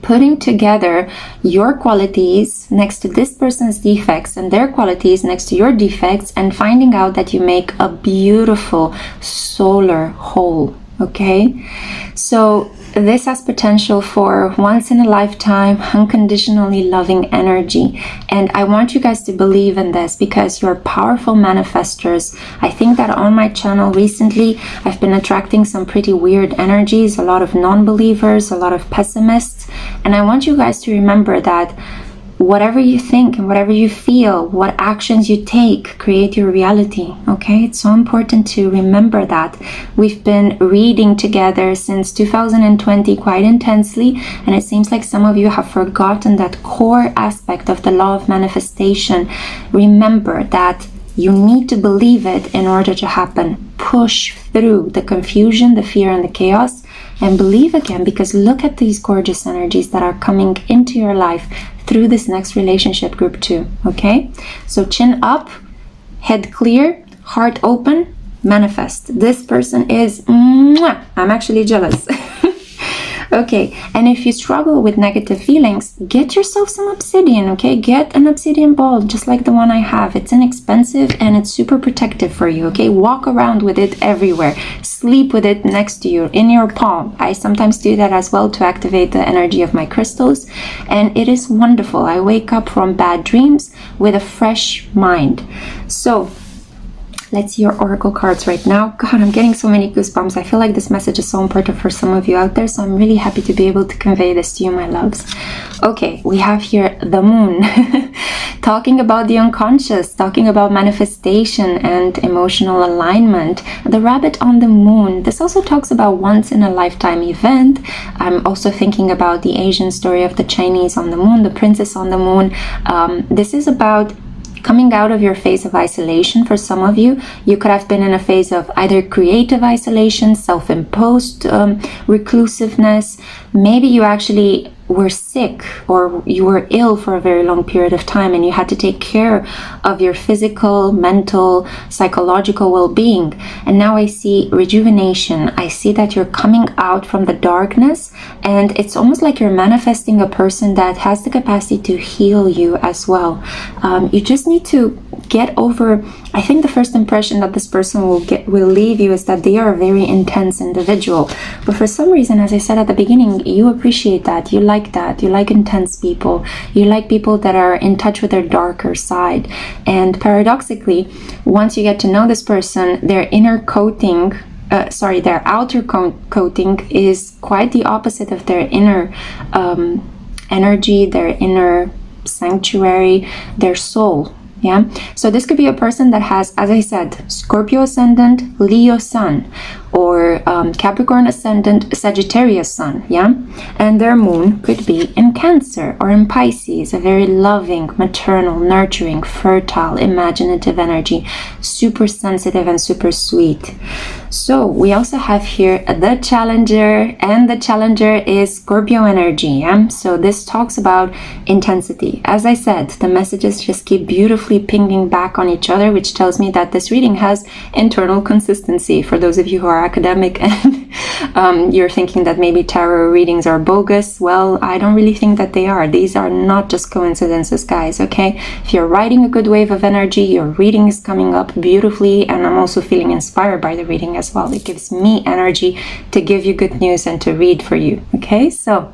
putting together your qualities next to this person's defects and their qualities next to your defects, and finding out that you make a beautiful solar whole. Okay, so this has potential for once in a lifetime, unconditionally loving energy. And I want you guys to believe in this because you're powerful manifestors. I think that on my channel recently, I've been attracting some pretty weird energies, a lot of non-believers, a lot of pessimists. And I want you guys to remember that whatever you think and whatever you feel, what actions you take, create your reality. Okay, it's so important to remember that. We've been reading together since 2020 quite intensely, and it seems like some of you have forgotten that core aspect of the law of manifestation. Remember that you need to believe it in order to happen. Push through the confusion, the fear, and the chaos, and believe again, because look at these gorgeous energies that are coming into your life through this next relationship group too. Okay, so chin up, head clear, heart open, manifest. This person is mwah. I'm actually jealous. Okay, and if you struggle with negative feelings, get yourself some obsidian. Okay, get an obsidian ball just like the one I have. It's inexpensive and it's super protective for you. Okay, walk around with it everywhere, sleep with it next to you, in your palm. I sometimes do that as well to activate the energy of my crystals, and it is wonderful. I wake up from bad dreams with a fresh mind. So let's see your oracle cards right now. God, I'm getting so many goosebumps. I feel like this message is so important for some of you out there, so I'm really happy to be able to convey this to you, my loves. Okay, we have here the moon, talking about the unconscious, talking about manifestation and emotional alignment. The rabbit on the moon, this also talks about once in a lifetime event. I'm also thinking about the Asian story of the Chinese on the moon, the princess on the moon. This is about coming out of your phase of isolation. For some of you, you could have been in a phase of either creative isolation, self-imposed reclusiveness. Maybe you actually were sick or you were ill for a very long period of time and you had to take care of your physical, mental, psychological well-being. And now I see rejuvenation. I see that you're coming out from the darkness, and it's almost like you're manifesting a person that has the capacity to heal you as well. You just need to get over, I think the first impression that this person will leave you is that they are a very intense individual. But for some reason, as I said at the beginning, you appreciate that. You like that. You like intense people. You like people that are in touch with their darker side. And paradoxically, once you get to know this person, their inner coating, their outer coating is quite the opposite of their inner energy, their inner sanctuary, their soul. Yeah, so this could be a person that has, as I said, Scorpio ascendant, Leo sun, or Capricorn ascendant, Sagittarius sun. Yeah, and their moon could be in Cancer or in Pisces, a very loving, maternal, nurturing, fertile, imaginative energy, super sensitive and super sweet. So we also have here the Challenger, and the Challenger is Scorpio energy. Yeah, so this talks about intensity. As I said, the messages just keep beautifully pinging back on each other, which tells me that this reading has internal consistency. For those of you who are academic and you're thinking that maybe tarot readings are bogus, well, I don't really think that they are. These are not just coincidences, guys. Okay, if you're riding a good wave of energy, your reading is coming up beautifully, and I'm also feeling inspired by the reading as well. It gives me energy to give you good news and to read for you. Okay, so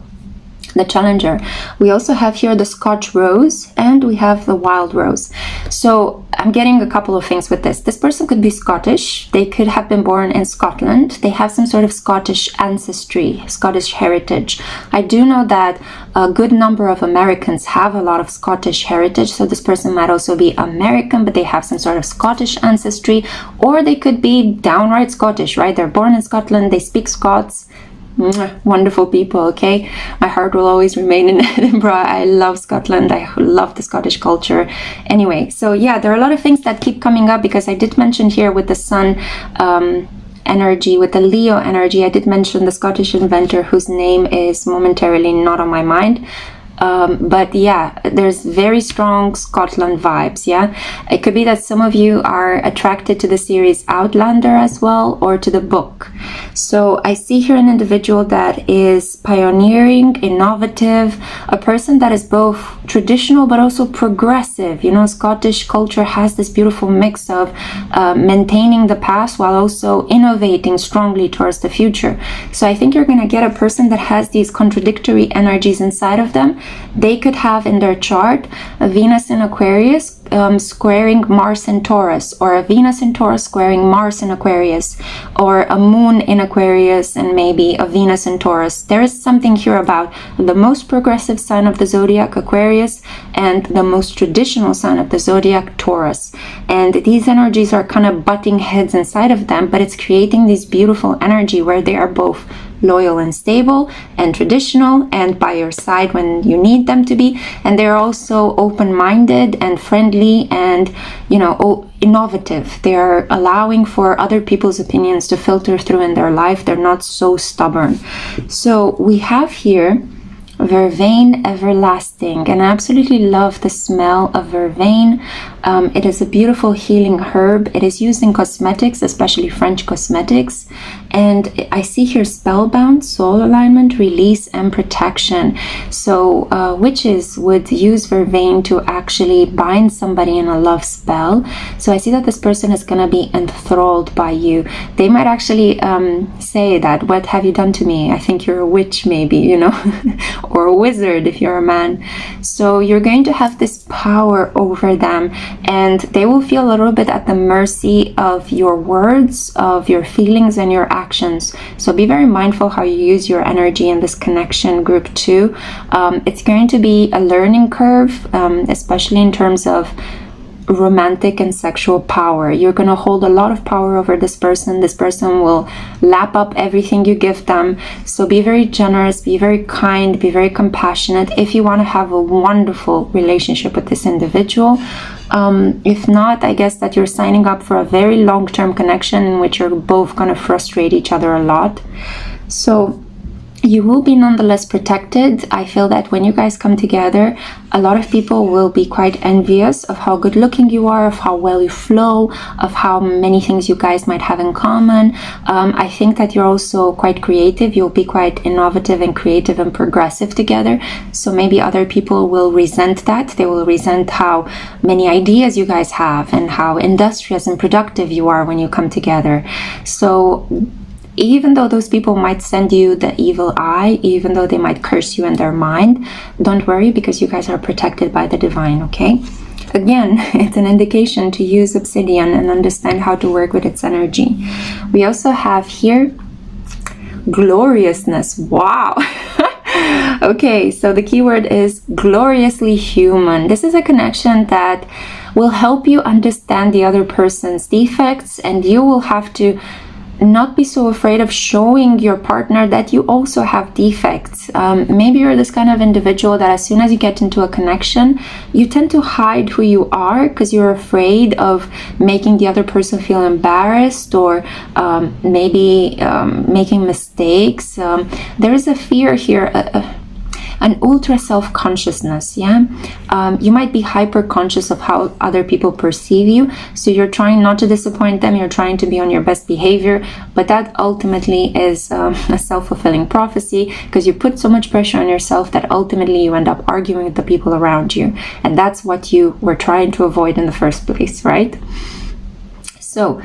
the Challenger. We also have here the Scotch Rose, and we have the Wild Rose. So I'm getting a couple of things with this. This person could be Scottish. They could have been born in Scotland. They have some sort of Scottish ancestry, Scottish heritage. I do know that a good number of Americans have a lot of Scottish heritage, so this person might also be American, but they have some sort of Scottish ancestry, or they could be downright Scottish, right? They're born in Scotland, they speak Scots. Wonderful people. Okay, my heart will always remain in Edinburgh. I love Scotland. I love the Scottish culture. Anyway, so yeah, there are a lot of things that keep coming up, because I did mention here with the Sun energy, with the Leo energy, I did mention the Scottish inventor whose name is momentarily not on my mind. But yeah, there's very strong Scotland vibes. Yeah, it could be that some of you are attracted to the series Outlander as well, or to the book. So I see here an individual that is pioneering, innovative, a person that is both traditional but also progressive. You know, Scottish culture has this beautiful mix of maintaining the past while also innovating strongly towards the future. So I think you're going to get a person that has these contradictory energies inside of them. They could have in their chart a Venus in Aquarius squaring Mars in Taurus, or a Venus in Taurus squaring Mars in Aquarius, or a Moon in Aquarius and maybe a Venus in Taurus. There is something here about the most progressive sign of the zodiac, Aquarius, and the most traditional sign of the zodiac, Taurus. And these energies are kind of butting heads inside of them, but it's creating this beautiful energy where they are both loyal and stable and traditional and by your side when you need them to be, and they're also open-minded and friendly and, you know, innovative. They're allowing for other people's opinions to filter through in their life. They're not so stubborn. So we have here Vervain Everlasting, and I absolutely love the smell of vervain. It is a beautiful healing herb. It is used in cosmetics, especially French cosmetics, and I see here spellbound, soul alignment, release, and protection. So witches would use vervain to actually bind somebody in a love spell. So I see that this person is going to be enthralled by you. They might actually say that, what have you done to me? I think you're a witch, maybe, you know, or a wizard if you're a man. So you're going to have this power over them, and they will feel a little bit at the mercy of your words, of your feelings, and your actions. So be very mindful how you use your energy in this connection group too. It's going to be a learning curve, especially in terms of romantic and sexual power. You're going to hold a lot of power over this person. This person will lap up everything you give them. So be very generous, be very kind, be very compassionate if you want to have a wonderful relationship with this individual. If not, I guess that you're signing up for a very long-term connection in which you're both going to frustrate each other a lot. So you will be nonetheless protected. I feel that when you guys come together, a lot of people will be quite envious of how good looking you are, of how well you flow, of how many things you guys might have in common. I think that you're also quite creative. You'll be quite innovative and creative and progressive together. So maybe other people will resent that. They will resent how many ideas you guys have and how industrious and productive you are when you come together. So even though those people might send you the evil eye, even though they might curse you in their mind, don't worry, because you guys are protected by the divine, okay? Again, it's an indication to use Obsidian and understand how to work with its energy. We also have here gloriousness. Wow. Okay, so the keyword is gloriously human. This is a connection that will help you understand the other person's defects, and you will have to not be so afraid of showing your partner that you also have defects. Maybe you're this kind of individual that as soon as you get into a connection, you tend to hide who you are because you're afraid of making the other person feel embarrassed, or maybe making mistakes. There is a fear here, an ultra self-consciousness. You might be hyper conscious of how other people perceive you, so you're trying not to disappoint them, you're trying to be on your best behavior, but that ultimately is a self-fulfilling prophecy, because you put so much pressure on yourself that ultimately you end up arguing with the people around you, and that's what you were trying to avoid in the first place, right? So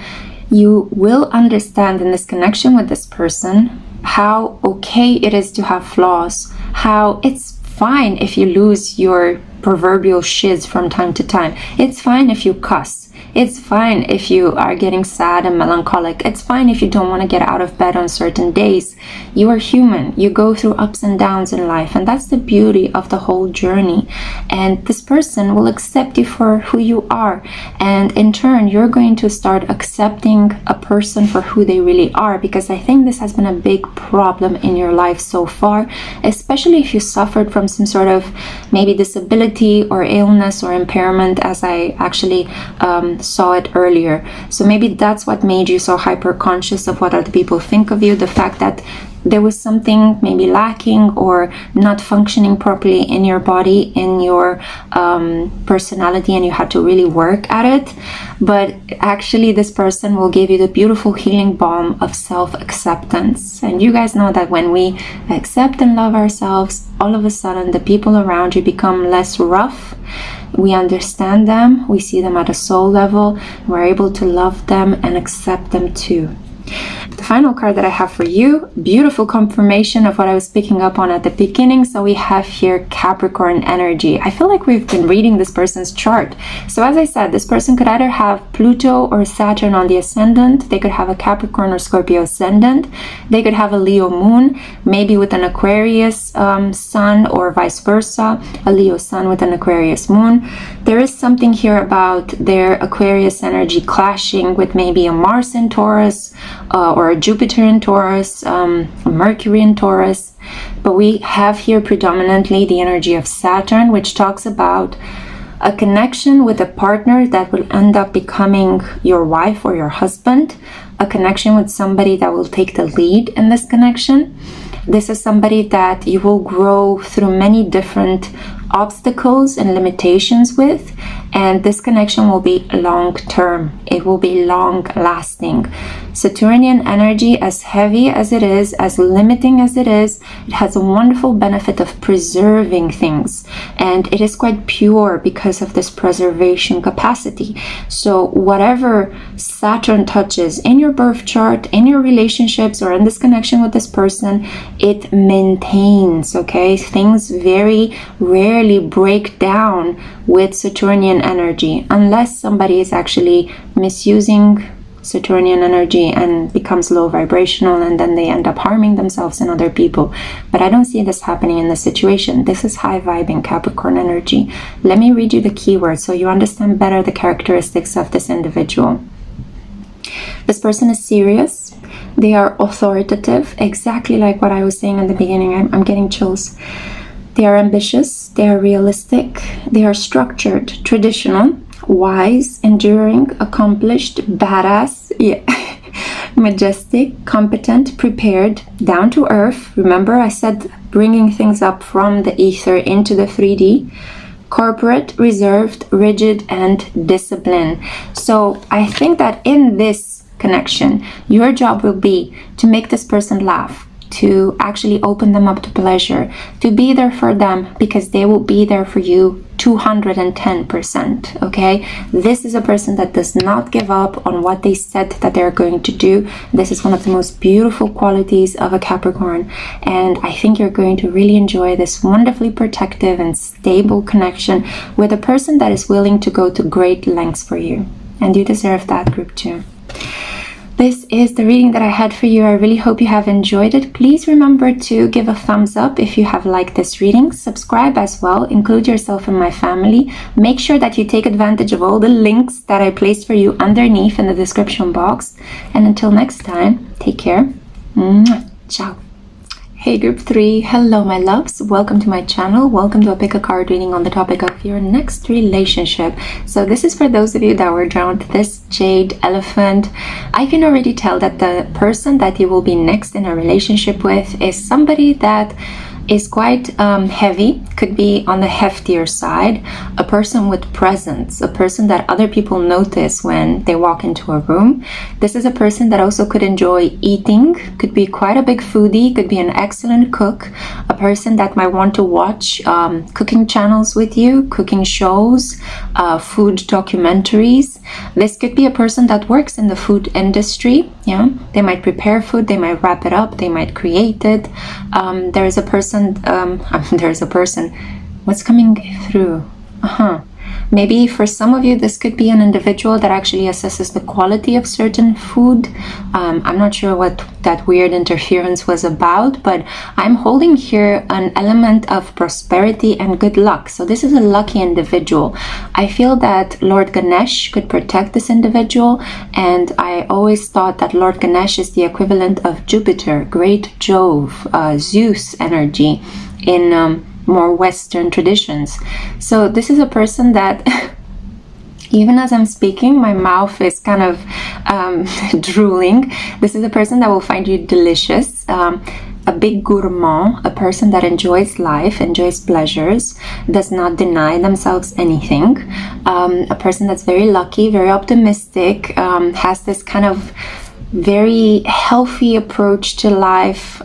you will understand in this connection with this person how okay it is to have flaws, how it's fine if you lose your proverbial shiz from time to time. It's fine if you cuss. It's fine if you are getting sad and melancholic. It's fine if you don't want to get out of bed on certain days. You are human. You go through ups and downs in life, and that's the beauty of the whole journey. And this person will accept you for who you are, and in turn you're going to start accepting a person for who they really are, because I think this has been a big problem in your life so far, especially if you suffered from some sort of maybe disability or illness or impairment, as I actually saw it earlier. So maybe that's what made you so hyper conscious of what other people think of you, the fact that there was something maybe lacking or not functioning properly in your body, in your personality, and you had to really work at it. But actually this person will give you the beautiful healing balm of self-acceptance. And you guys know that when we accept and love ourselves, all of a sudden the people around you become less rough. We understand them, we see them at a soul level, we're able to love them and accept them too. The final card that I have for you, beautiful confirmation of what I was picking up on at the beginning. So we have here Capricorn energy. I feel like we've been reading this person's chart. So as I said, this person could either have Pluto or Saturn on the ascendant. They could have a Capricorn or Scorpio ascendant. They could have a Leo moon, maybe with an Aquarius sun, or vice versa, a Leo sun with an Aquarius moon. There is something here about their Aquarius energy clashing with maybe a Mars in Taurus, or a Jupiter in Taurus, a Mercury in Taurus. But we have here predominantly the energy of Saturn, which talks about a connection with a partner that will end up becoming your wife or your husband, a connection with somebody that will take the lead in this connection. This is somebody that you will grow through many different obstacles and limitations with, and this connection will be long term. It will be long lasting. Saturnian energy, as heavy as it is, as limiting as it is, it has a wonderful benefit of preserving things, and it is quite pure because of this preservation capacity. So whatever Saturn touches in your birth chart, in your relationships, or in this connection with this person, it maintains. Okay, things very rarely break down with Saturnian energy, unless somebody is actually misusing Saturnian energy and becomes low vibrational, and then they end up harming themselves and other people. But I don't see this happening in this situation. This is high vibing Capricorn energy. Let me read you the keywords so you understand better the characteristics of this individual. This person is serious. They are authoritative, exactly like what I was saying in the beginning. I'm getting chills. They are ambitious, they are realistic, they are structured, traditional, wise, enduring, accomplished, badass, majestic, competent, prepared, down to earth. Remember I said bringing things up from the ether into the 3D. Corporate, reserved, rigid, and disciplined. So I think that in this connection, your job will be to make this person laugh, to actually open them up to pleasure, to be there for them, because they will be there for you 210%. Okay, this is a person that does not give up on what they said that they're going to do. This is one of the most beautiful qualities of a Capricorn, and I think you're going to really enjoy this wonderfully protective and stable connection with a person that is willing to go to great lengths for you, and you deserve that, group 2. This is the reading that I had for you. I really hope you have enjoyed it. Please remember to give a thumbs up if you have liked this reading. Subscribe as well. Include yourself in my family. Make sure that you take advantage of all the links that I placed for you underneath in the description box. And until next time, take care. Ciao. Hey group 3, hello my loves, welcome to my channel, welcome to a pick a card reading on the topic of your next relationship. So this is for those of you that were drawn to this jade elephant. I can already tell that the person that you will be next in a relationship with is somebody that is quite heavy, could be on the heftier side, a person with presence, a person that other people notice when they walk into a room. This is a person that also could enjoy eating, could be quite a big foodie, could be an excellent cook, a person that might want to watch cooking channels with you, cooking shows, food documentaries. This could be a person that works in the food industry. Yeah, they might prepare food, they might wrap it up, they might create it. There's a person, what's coming through? Maybe for some of you, this could be an individual that actually assesses the quality of certain food. I'm not sure what that weird interference was about, but I'm holding here an element of prosperity and good luck. So this is a lucky individual. I feel that Lord Ganesh could protect this individual, and I always thought that Lord Ganesh is the equivalent of Jupiter, great Jove, Zeus energy in more Western traditions. So this is a person that even as I'm speaking, my mouth is kind of drooling. This is a person that will find you delicious, a big gourmand, a person that enjoys life, enjoys pleasures, does not deny themselves anything, a person that's very lucky, very optimistic, has this kind of very healthy approach to life.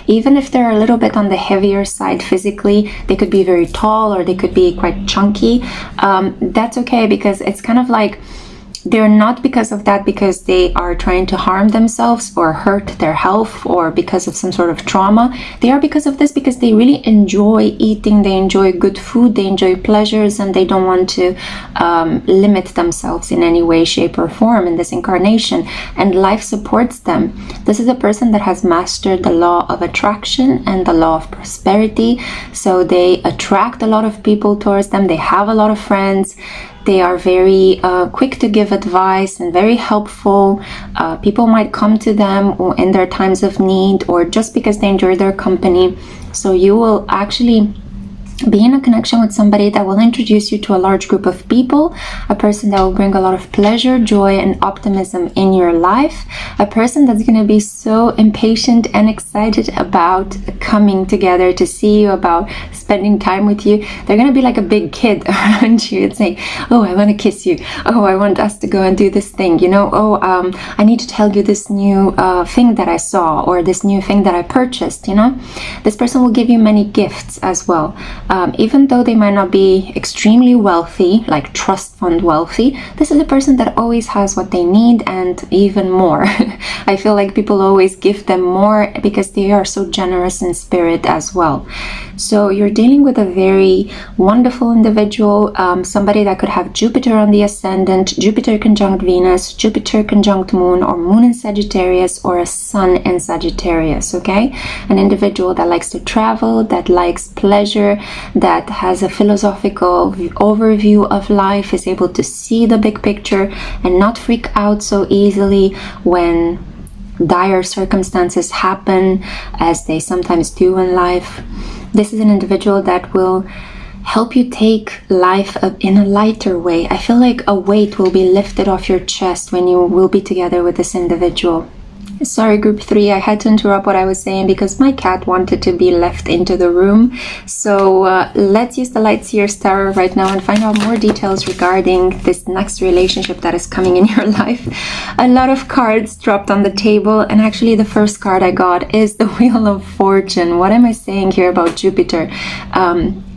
Even if they're a little bit on the heavier side physically, they could be very tall or they could be quite chunky. That's okay, because it's kind of like they're not because of that, because they are trying to harm themselves or hurt their health or because of some sort of trauma. They are because of this because they really enjoy eating, they enjoy good food, they enjoy pleasures, and they don't want to limit themselves in any way, shape, or form in this incarnation, and life supports them. This is a person that has mastered the law of attraction and the law of prosperity, so they attract a lot of people towards them. They have a lot of friends. They are very quick to give advice and very helpful. People might come to them in their times of need or just because they enjoy their company. So you will actually be in a connection with somebody that will introduce you to a large group of people, a person that will bring a lot of pleasure, joy, and optimism in your life, a person that's going to be so impatient and excited about coming together to see you, about spending time with you. They're going to be like a big kid around you and saying, oh, I want to kiss you. Oh, I want us to go and do this thing, you know. Oh, I need to tell you this new thing that I saw, or this new thing that I purchased, you know. This person will give you many gifts as well. Even though they might not be extremely wealthy, like trust fund wealthy, this is a person that always has what they need and even more. I feel like people always give them more because they are so generous in spirit as well. So you're dealing with a very wonderful individual, somebody that could have Jupiter on the ascendant, Jupiter conjunct Venus, Jupiter conjunct Moon, or Moon in Sagittarius, or a Sun in Sagittarius, okay? An individual that likes to travel, that likes pleasure, that has a philosophical overview of life, is able to see the big picture and not freak out so easily when dire circumstances happen, as they sometimes do in life. This is an individual that will help you take life in a lighter way. I feel like a weight will be lifted off your chest when you will be together with this individual. Sorry, group 3, I had to interrupt what I was saying because my cat wanted to be left into the room. So let's use the Lightseer's Tarot right now and find out more details regarding this next relationship that is coming in your life. A lot of cards dropped on the table, and actually the first card I got is the Wheel of Fortune. What am I saying here about Jupiter?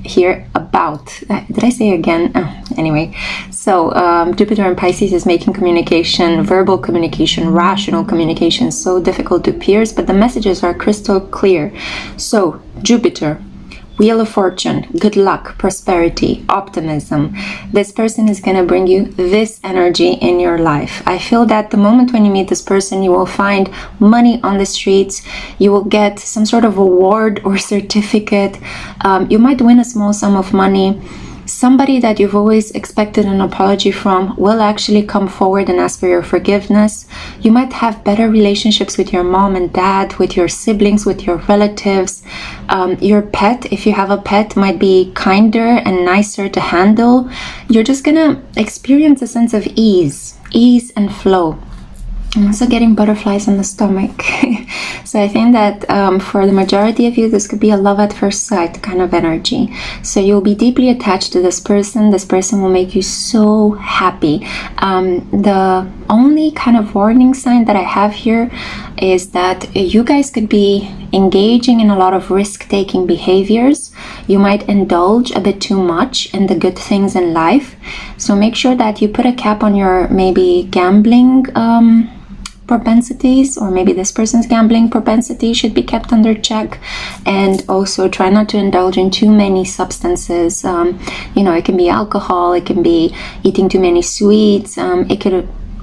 Did I say again? Anyway, so Jupiter in Pisces is making communication, verbal communication, rational communication so difficult to pierce, but the messages are crystal clear. So Jupiter, Wheel of Fortune, good luck, prosperity, optimism. This person is going to bring you this energy in your life. I feel that the moment when you meet this person, you will find money on the streets. You will get some sort of award or certificate. You might win a small sum of money. Somebody that you've always expected an apology from will actually come forward and ask for your forgiveness. You might have better relationships with your mom and dad, with your siblings, with your relatives. Your pet, if you have a pet, might be kinder and nicer to handle. You're just gonna experience a sense of ease and flow. I'm also getting butterflies in the stomach. So I think that for the majority of you, this could be a love at first sight kind of energy. So you'll be deeply attached to this person. This person will make you so happy. The only kind of warning sign that I have here is that you guys could be engaging in a lot of risk-taking behaviors. You might indulge a bit too much in the good things in life. So make sure that you put a cap on your maybe gambling propensities, or maybe this person's gambling propensity should be kept under check. And also try not to indulge in too many substances. You know, it can be alcohol, it can be eating too many sweets, it could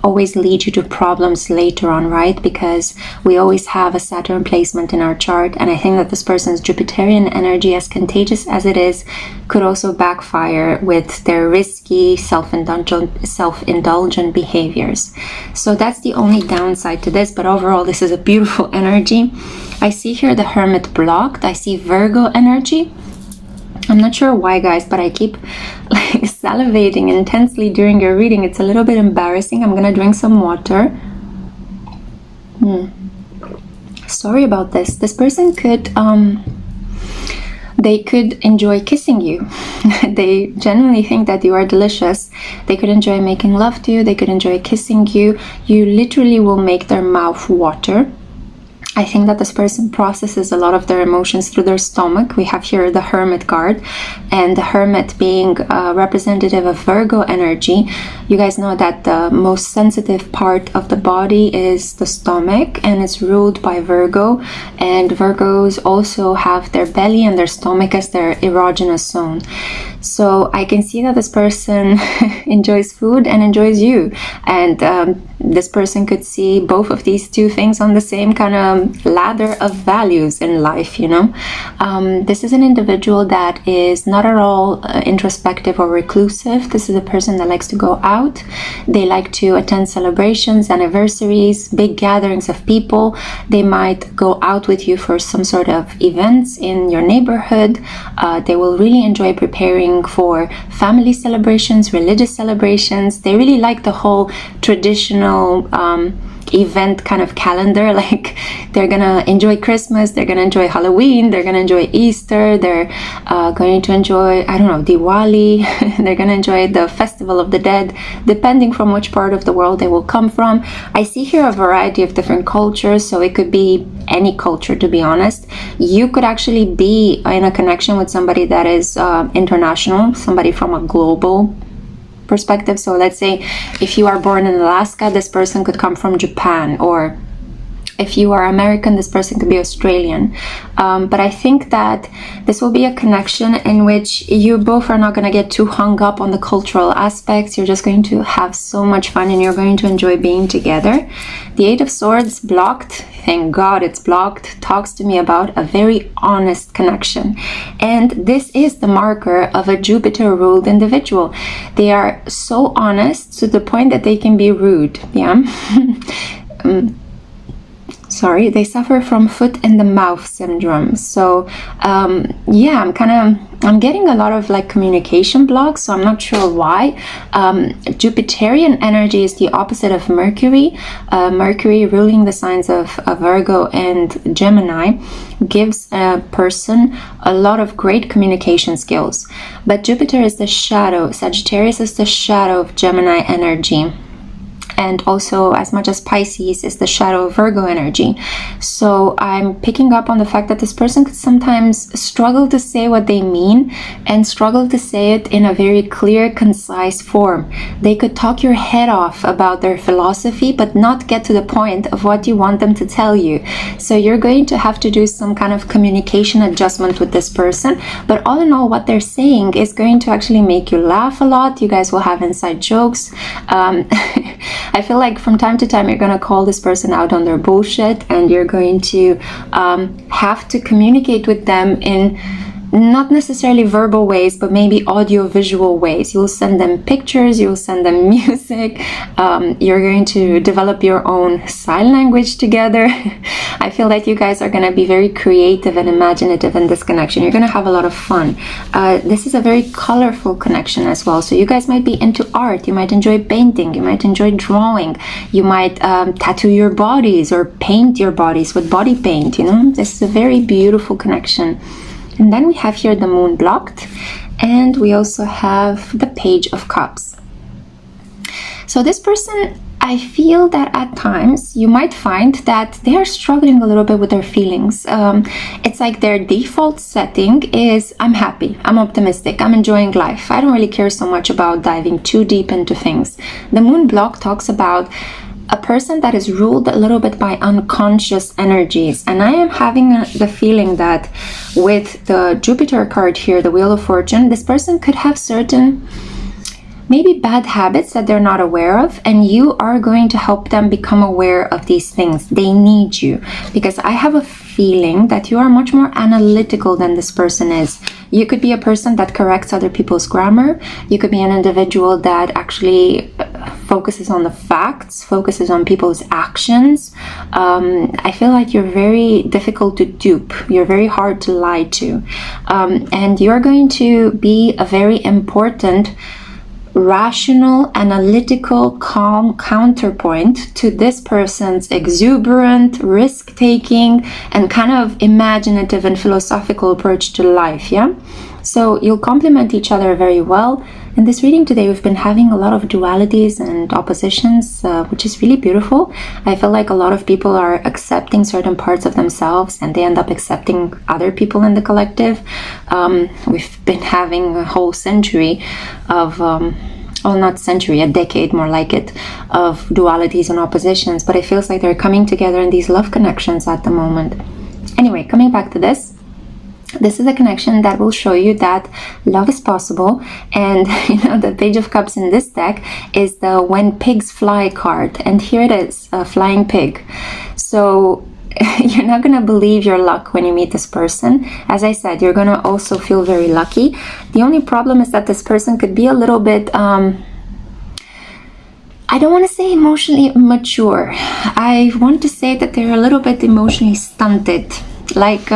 always lead you to problems later on, right? Because we always have a Saturn placement in our chart, and I think that this person's Jupiterian energy, as contagious as it is, could also backfire with their risky self-indulgent behaviors. So that's the only downside to this, but overall this is a beautiful energy. I see here the Hermit blocked. I see Virgo energy. I'm not sure why, guys, but I keep like salivating intensely during your reading. It's a little bit embarrassing. I'm gonna drink some water. Sorry about this. This person could they could enjoy kissing you. They genuinely think that you are delicious. They could enjoy making love to you. They could enjoy kissing you. You literally will make their mouth water. I think that this person processes a lot of their emotions through their stomach. We have here the Hermit card, and the Hermit being representative of Virgo energy. You guys know that the most sensitive part of the body is the stomach, and it's ruled by Virgo. And Virgos also have their belly and their stomach as their erogenous zone. So I can see that this person enjoys food and enjoys you. And this person could see both of these two things on the same kind of ladder of values in life, you know. This is an individual that is not at all introspective or reclusive. This is a person that likes to go out. They like to attend celebrations, anniversaries, big gatherings of people. They might go out with you for some sort of events in your neighborhood. They will really enjoy preparing for family celebrations, religious celebrations. They really like the whole traditional event kind of calendar. Like, they're gonna enjoy Christmas, they're gonna enjoy Halloween, they're gonna enjoy Easter, they're going to enjoy, I don't know, Diwali. They're gonna enjoy the Festival of the Dead, depending from which part of the world they will come from. I see here a variety of different cultures, so it could be any culture, to be honest. You could actually be in a connection with somebody that is international, somebody from a global perspective. So let's say if you are born in Alaska, this person could come from Japan, or if you are American, this person could be Australian. But I think that this will be a connection in which you both are not going to get too hung up on the cultural aspects. You're just going to have so much fun, and you're going to enjoy being together. The Eight of Swords blocked, thank God it's blocked, talks to me about a very honest connection. And this is the marker of a Jupiter-ruled individual. They are so honest to the point that they can be rude, yeah? Sorry, they suffer from foot in the mouth syndrome. So yeah, I'm getting a lot of like communication blocks, so I'm not sure why. Jupiterian energy is the opposite of Mercury. Mercury, ruling the signs of Virgo and Gemini, gives a person a lot of great communication skills. But Jupiter is the shadow. Sagittarius is the shadow of Gemini energy. And also, as much as Pisces is the shadow of Virgo energy. So I'm picking up on the fact that this person could sometimes struggle to say what they mean, and struggle to say it in a very clear, concise form. They could talk your head off about their philosophy, but not get to the point of what you want them to tell you. So you're going to have to do some kind of communication adjustment with this person. But all in all, what they're saying is going to actually make you laugh a lot. You guys will have inside jokes. I feel like from time to time you're going to call this person out on their bullshit, and you're going to have to communicate with them in not necessarily verbal ways, but maybe audio-visual ways. You'll send them pictures, you'll send them music, you're going to develop your own sign language together. I feel like you guys are going to be very creative and imaginative in this connection. You're going to have a lot of fun. This is a very colorful connection as well. So you guys might be into art, you might enjoy painting, you might enjoy drawing, you might tattoo your bodies or paint your bodies with body paint, you know. This is a very beautiful connection. And then we have here the Moon blocked, and we also have the Page of Cups. So this person, I feel that at times you might find that they are struggling a little bit with their feelings. It's like their default setting is, I'm happy, I'm optimistic, I'm enjoying life. I don't really care so much about diving too deep into things. The Moon block talks about a person that is ruled a little bit by unconscious energies. And I am having the feeling that with the Jupiter card here, the Wheel of Fortune, this person could have certain maybe bad habits that they're not aware of, and you are going to help them become aware of these things. They need you, because I have a feeling that you are much more analytical than this person is. You could be a person that corrects other people's grammar. You could be an individual that actually focuses on the facts, focuses on people's actions. I feel like you're very difficult to dupe. You're very hard to lie to. And you're going to be a very important rational, analytical, calm counterpoint to this person's exuberant, risk-taking, and kind of imaginative and philosophical approach to life, yeah? So you'll complement each other very well. In this reading today, we've been having a lot of dualities and oppositions, which is really beautiful. I feel like a lot of people are accepting certain parts of themselves, and they end up accepting other people in the collective. We've been having a whole century of not century, a decade more like it, of dualities and oppositions, but it feels like they're coming together in these love connections at the moment. Anyway, coming back to this is a connection that will show you that love is possible. And you know, the Page of Cups in this deck is the When Pigs Fly card, and here it is, a flying pig. So you're not going to believe your luck when you meet this person. As I said, you're going to also feel very lucky. The only problem is that this person could be a little bit, I don't want to say emotionally mature. I want to say that they're a little bit emotionally stunted. Like,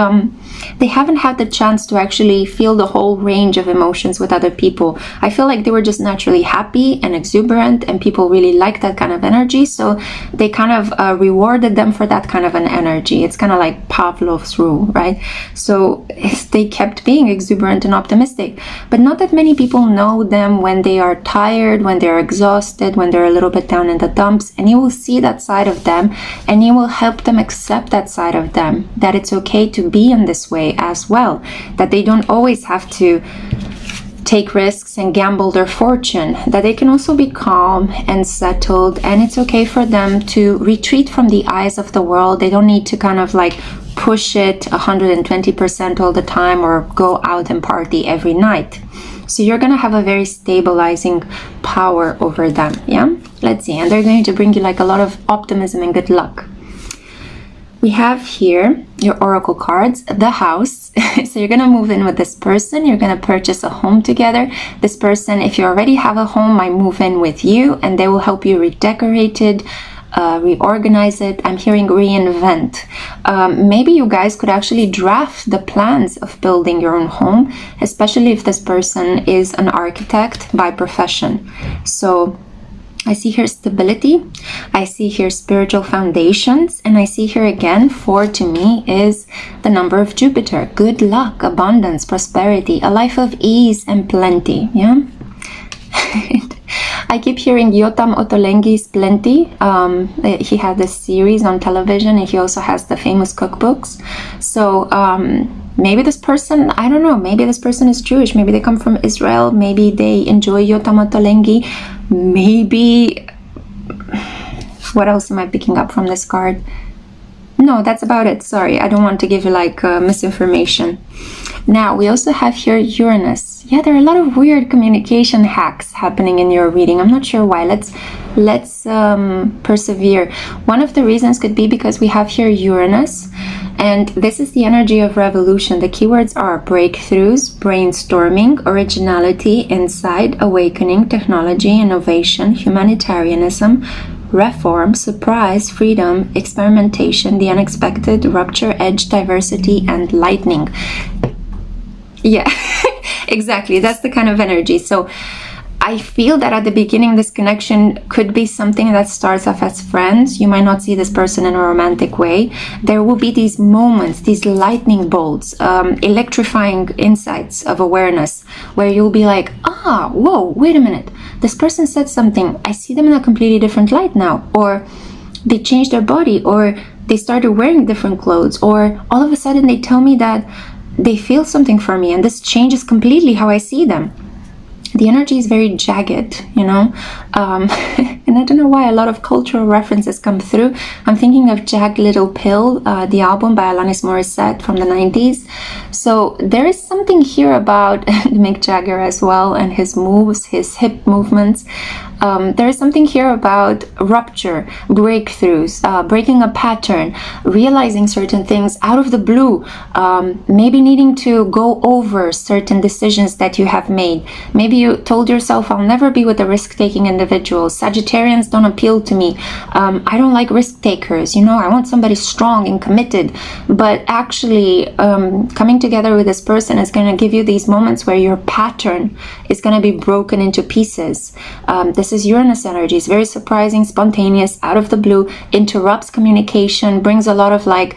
they haven't had the chance to actually feel the whole range of emotions with other people. I feel like they were just naturally happy and exuberant, and people really like that kind of energy, so they kind of rewarded them for that kind of an energy. It's kind of like Pavlov's rule, right? So they kept being exuberant and optimistic, but not that many people know them when they are tired, when they're exhausted, when they're a little bit down in the dumps, and you will see that side of them, and you will help them accept that side of them, that it's okay to be in this way as well, that they don't always have to take risks and gamble their fortune, that they can also be calm and settled, and it's okay for them to retreat from the eyes of the world. They don't need to kind of like push it 120% all the time or go out and party every night. So you're going to have a very stabilizing power over them, yeah? Let's see. And they're going to bring you like a lot of optimism and good luck. We have here your oracle cards, the house. So you're going to move in with this person. You're going to purchase a home together. This person, if you already have a home, might move in with you, and they will help you redecorate it, reorganize it. I'm hearing reinvent. Maybe you guys could actually draft the plans of building your own home, especially if this person is an architect by profession. So I see here stability, I see here spiritual foundations, and I see here again, 4 to me is the number of Jupiter. Good luck, abundance, prosperity, a life of ease and plenty, yeah? I keep hearing Yotam Ottolenghi's Plenty. He had this series on television, and he also has the famous cookbooks. So maybe this person, I don't know, maybe this person is Jewish, maybe they come from Israel, maybe they enjoy Yotam Ottolenghi, maybe, what else am I picking up from this card? No, that's about it. Sorry, I don't want to give you like misinformation. Now, we also have here Uranus. Yeah, there are a lot of weird communication hacks happening in your reading. I'm not sure why. Let's persevere. One of the reasons could be because we have here Uranus, and this is the energy of revolution. The keywords are breakthroughs, brainstorming, originality, insight, awakening, technology, innovation, humanitarianism, reform, surprise, freedom, experimentation, the unexpected, rupture, edge, diversity, and lightning. Yeah, exactly. That's the kind of energy. So I feel that at the beginning, this connection could be something that starts off as friends. You might not see this person in a romantic way. There will be these moments, these lightning bolts, electrifying insights of awareness, where you'll be like, whoa, wait a minute. This person said something. I see them in a completely different light now. Or they changed their body, or they started wearing different clothes, or all of a sudden they tell me that they feel something for me, and this changes completely how I see them. The energy is very jagged, you know, and and I don't know why a lot of cultural references come through. I'm thinking of Jagged Little Pill, the album by Alanis Morissette from the 90s. So there is something here about Mick Jagger as well, and his moves, his hip movements. There is something here about rupture, breakthroughs, breaking a pattern, realizing certain things out of the blue, maybe needing to go over certain decisions that you have made. Maybe you told yourself, I'll never be with a risk-taking individual. Sagittarians don't appeal to me. I don't like risk takers. You know, I want somebody strong and committed. But actually, coming together with this person is going to give you these moments where your pattern is going to be broken into pieces. This is Uranus energy. It's very surprising, spontaneous, out of the blue, interrupts communication, brings a lot of like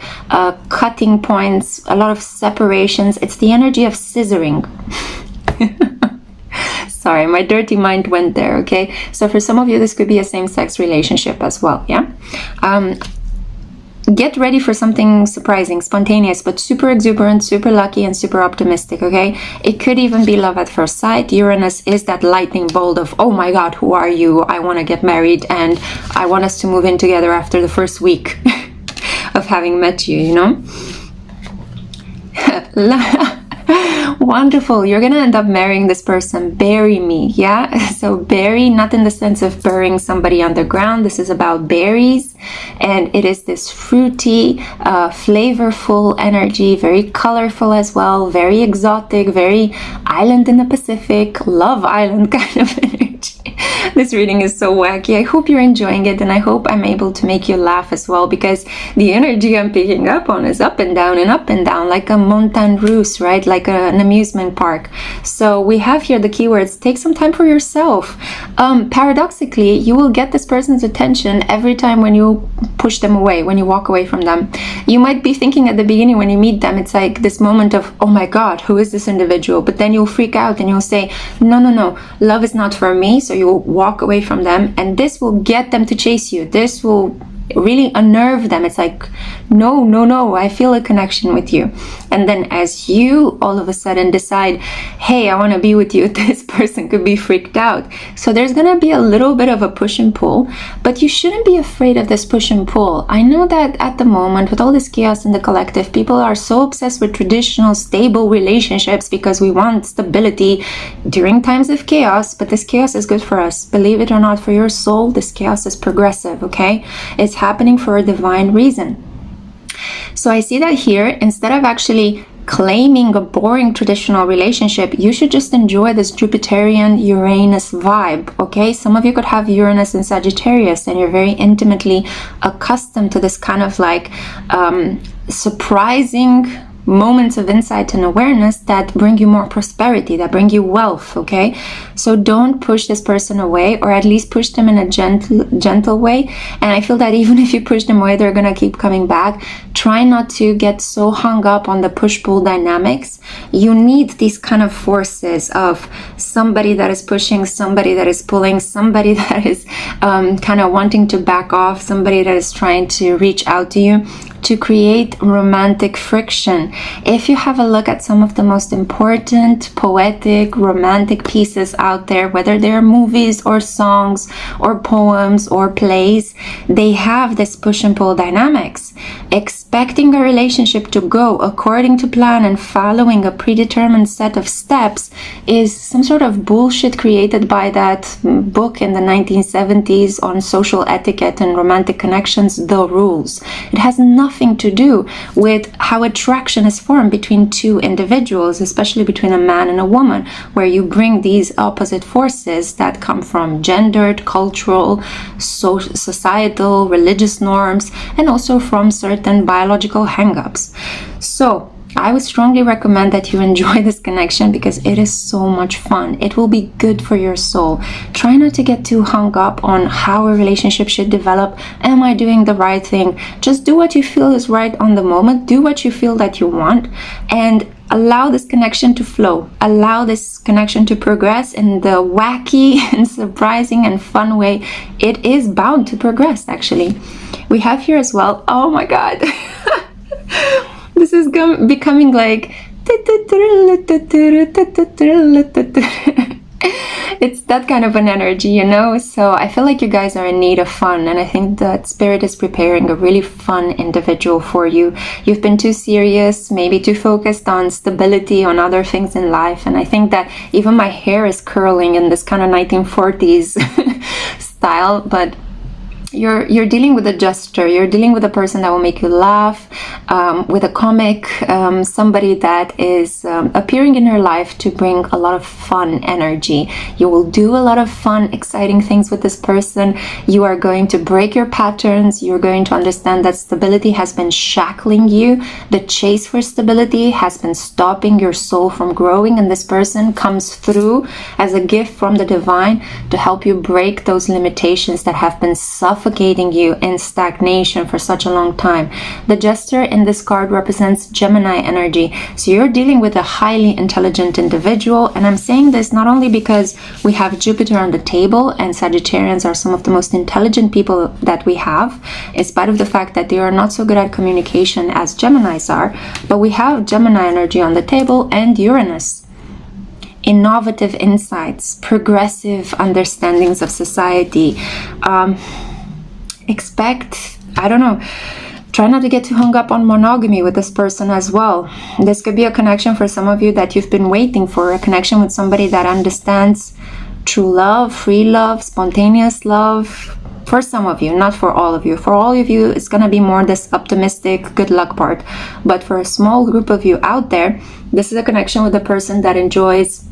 cutting points, a lot of separations. It's the energy of scissoring. Sorry, my dirty mind went there, okay? So for some of you, this could be a same-sex relationship as well, yeah? Get ready for something surprising, spontaneous, but super exuberant, super lucky, and super optimistic, okay? It could even be love at first sight. Uranus is that lightning bolt of, oh my God, who are you? I want to get married and I want us to move in together after the first week of having met you, you know? Wonderful. You're gonna end up marrying this person. Bury me, yeah? So bury, not in the sense of burying somebody underground. This is about berries, and it is this fruity, flavorful energy, very colorful as well, very exotic, very island in the Pacific, Love Island kind of energy. This reading is so wacky. I hope you're enjoying it, and I hope I'm able to make you laugh as well, because the energy I'm picking up on is up and down, like a montagne russe, right? Like an amusement park. So we have here the keywords: take some time for yourself. Paradoxically, you will get this person's attention every time when you push them away, when you walk away from them. You might be thinking at the beginning when you meet them, it's like this moment of, oh my God, who is this individual? But then you'll freak out and you'll say, no, love is not for me. So you'll walk away from them, and this will get them to chase you. This will really unnerve them. It's like, no, I feel a connection with you. And then as you all of a sudden decide, hey, I want to be with you, this person could be freaked out. So there's going to be a little bit of a push and pull, but you shouldn't be afraid of this push and pull. I know that at the moment, with all this chaos in the collective, people are so obsessed with traditional, stable relationships because we want stability during times of chaos, but this chaos is good for us. Believe it or not, for your soul, this chaos is progressive, okay? It's happening for a divine reason. So I see that here, instead of actually claiming a boring traditional relationship, you should just enjoy this Jupiterian Uranus vibe, okay? Some of you could have Uranus in Sagittarius, and you're very intimately accustomed to this kind of like surprising moments of insight and awareness that bring you more prosperity, that bring you wealth, okay? So don't push this person away, or at least push them in a gentle way. And I feel that even if you push them away, they're gonna keep coming back. Try not to get so hung up on the push-pull dynamics. You need these kind of forces of somebody that is pushing, somebody that is pulling, somebody that is kind of wanting to back off, somebody that is trying to reach out to you, to create romantic friction. If you have a look at some of the most important poetic romantic pieces out there, whether they're movies or songs or poems or plays, they have this push and pull dynamics. Expecting a relationship to go according to plan and following a predetermined set of steps is some sort of bullshit created by that book in the 1970s on social etiquette and romantic connections, The Rules. It has nothing to do with how attraction is formed between two individuals, especially between a man and a woman, where you bring these opposite forces that come from gendered, cultural, societal, religious norms, and also from certain biological hang-ups. So I would strongly recommend that you enjoy this connection, because it is so much fun. It will be good for your soul. Try not to get too hung up on how a relationship should develop. Am I doing the right thing? Just do what you feel is right on the moment. Do what you feel that you want, and allow this connection to flow. Allow this connection to progress in the wacky and surprising and fun way it is bound to progress, actually. We have here as well, oh my God. This is becoming like it's that kind of an energy, you know. So I feel like you guys are in need of fun, and I think that Spirit is preparing a really fun individual for you. You've been too serious, maybe too focused on stability, on other things in life, and I think that even my hair is curling in this kind of 1940s style, but you're dealing with a jester, you're dealing with a person that will make you laugh, with a comic, somebody that is appearing in your life to bring a lot of fun energy. You will do a lot of fun, exciting things with this person. You are going to break your patterns. You're going to understand that stability has been shackling you. The chase for stability has been stopping your soul from growing, and this person comes through as a gift from the divine to help you break those limitations that have been suffocating you in stagnation for such a long time. The Jester in this card represents Gemini energy. So you're dealing with a highly intelligent individual, and I'm saying this not only because we have Jupiter on the table and Sagittarians are some of the most intelligent people that we have, in spite of the fact that they are not so good at communication as Geminis are, but we have Gemini energy on the table and Uranus. Innovative insights, progressive understandings of society. Expect, I don't know, try not to get too hung up on monogamy with this person as well. This could be a connection for some of you that you've been waiting for, a connection with somebody that understands true love, free love, spontaneous love. For some of you, not for all of you. For all of you, it's going to be more this optimistic, good luck part. But for a small group of you out there, this is a connection with a person that enjoys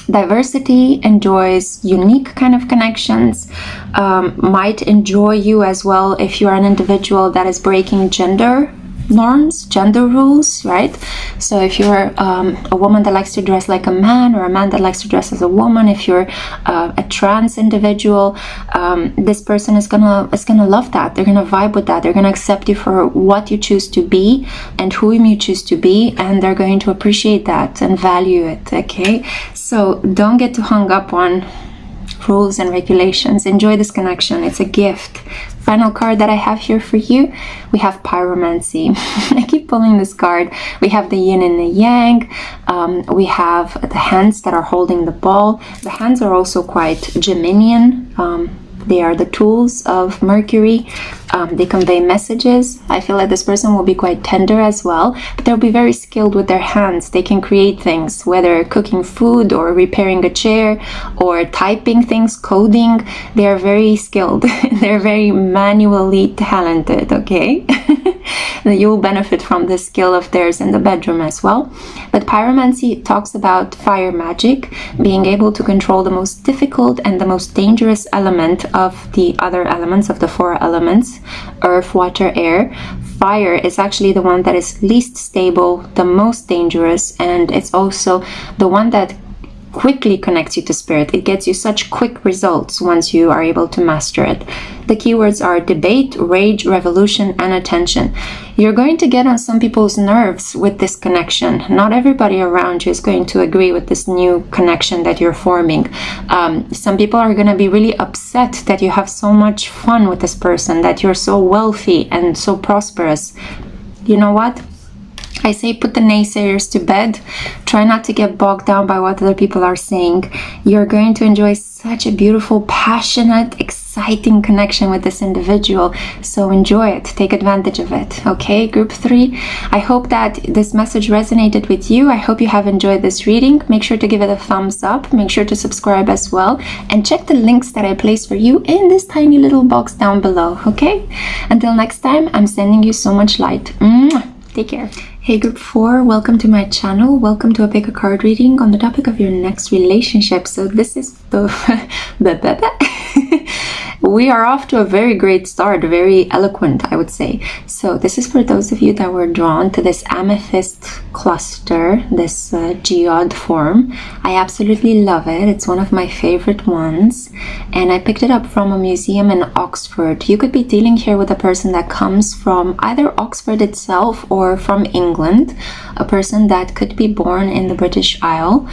diversity, enjoys unique kind of connections, might enjoy you as well if you are an individual that is breaking gender norms, gender rules, right? So if you're a woman that likes to dress like a man, or a man that likes to dress as a woman, if you're a trans individual, this person is gonna love that. They're gonna vibe with that. They're gonna accept you for what you choose to be and whom you choose to be, and they're going to appreciate that and value it. Okay, so don't get too hung up on rules and regulations. Enjoy this connection. It's a gift. Final card that I have here for you, we have pyromancy. I keep pulling this card. We have the yin and the yang. We have the hands that are holding the ball. The hands are also quite Geminian. They are the tools of Mercury. They convey messages. I feel like this person will be quite tender as well, but they'll be very skilled with their hands. They can create things, whether cooking food or repairing a chair or typing things, coding. They are very skilled. They're very manually talented, okay? You'll benefit from this skill of theirs in the bedroom as well. But pyromancy talks about fire magic, being able to control the most difficult and the most dangerous element of the other elements, of the four elements: earth, water, air. Fire is actually the one that is least stable, the most dangerous, and it's also the one that quickly connects you to spirit. It gets you such quick results once you are able to master it. The keywords are debate, rage, revolution, and attention. You're going to get on some people's nerves with this connection. Not everybody around you is going to agree with this new connection that you're forming. Some people are going to be really upset that you have so much fun with this person, that you're so wealthy and so prosperous. You know what? I say put the naysayers to bed. Try not to get bogged down by what other people are saying. You're going to enjoy such a beautiful, passionate, exciting connection with this individual. So enjoy it. Take advantage of it. Okay, group 3. I hope that this message resonated with you. I hope you have enjoyed this reading. Make sure to give it a thumbs up. Make sure to subscribe as well. And check the links that I placed for you in this tiny little box down below. Okay? Until next time, I'm sending you so much light. Take care. Hey group 4, welcome to my channel. Welcome to a pick a card reading on the topic of your next relationship. So this is the we are off to a very great start, very eloquent, I would say. So this is for those of you that were drawn to this amethyst cluster, this geode form. I absolutely love it. It's one of my favorite ones, and I picked it up from a museum in Oxford. You could be dealing here with a person that comes from either Oxford itself or from England, a person that could be born in the British Isle.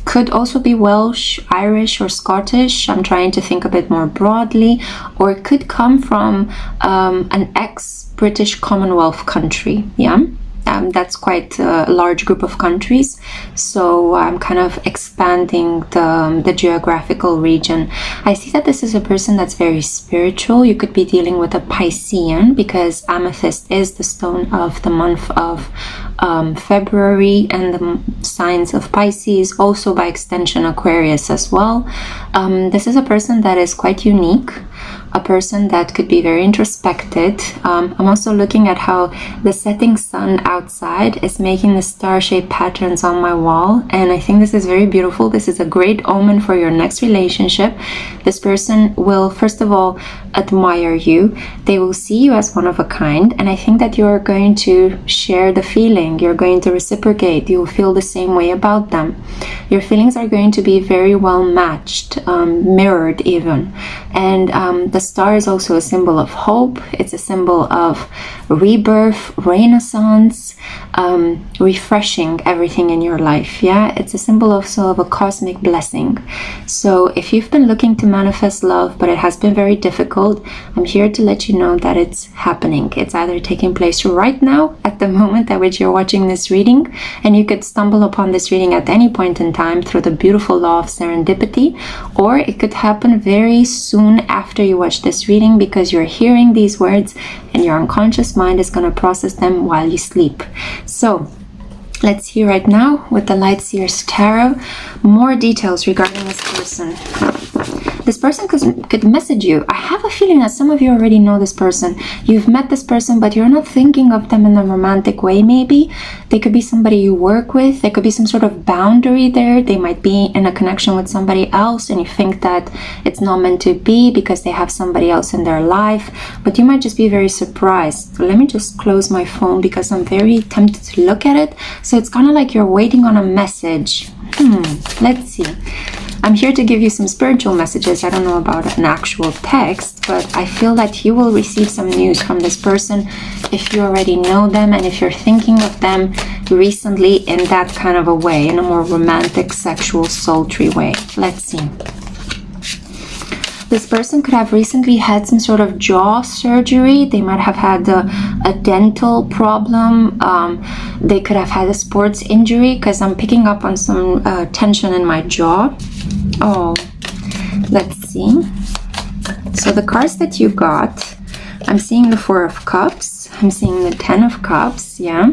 Could also be Welsh, Irish, or Scottish. I'm trying to think a bit more broadly. Or it could come from an ex-British Commonwealth country, yeah? That's quite a large group of countries, so I'm kind of expanding the geographical region. I see that this is a person that's very spiritual. You could be dealing with a Piscean, because Amethyst is the stone of the month of February and the signs of Pisces, also by extension Aquarius as well. This is a person that is quite unique, a person that could be very introspective. I'm also looking at how the setting sun outside is making the star-shaped patterns on my wall, and I think this is very beautiful. This is a great omen for your next relationship. This person will, first of all, admire you. They will see you as one of a kind, and I think that you're going to share the feeling. You're going to reciprocate. You'll feel the same way about them. Your feelings are going to be very well matched, mirrored even. And the star is also a symbol of hope. It's a symbol of rebirth, renaissance, refreshing everything in your life. Yeah, it's a symbol also of a cosmic blessing. So if you've been looking to manifest love, but it has been very difficult, I'm here to let you know that it's happening. It's either taking place right now at the moment at which you're watching this reading, and you could stumble upon this reading at any point in time through the beautiful law of serendipity, or it could happen very soon after you watch this reading, because you're hearing these words and your unconscious mind is going to process them while you sleep. So let's hear right now with the Light Seers Tarot more details regarding this person. This person could message you. I have a feeling that some of you already know this person. You've met this person, but you're not thinking of them in a romantic way, maybe. They could be somebody you work with. There could be some sort of boundary there. They might be in a connection with somebody else, and you think that it's not meant to be because they have somebody else in their life. But you might just be very surprised. So let me just close my phone because I'm very tempted to look at it. So it's kind of like you're waiting on a message. Let's see. I'm here to give you some spiritual messages. I don't know about an actual text, but I feel that you will receive some news from this person if you already know them, and if you're thinking of them recently in that kind of a way, in a more romantic, sexual, sultry way. Let's see. This person could have recently had some sort of jaw surgery. They might have had a dental problem. They could have had a sports injury, because I'm picking up on some tension in my jaw. Oh, let's see. So the cards that you got, I'm seeing the Four of Cups. I'm seeing the Ten of Cups, yeah.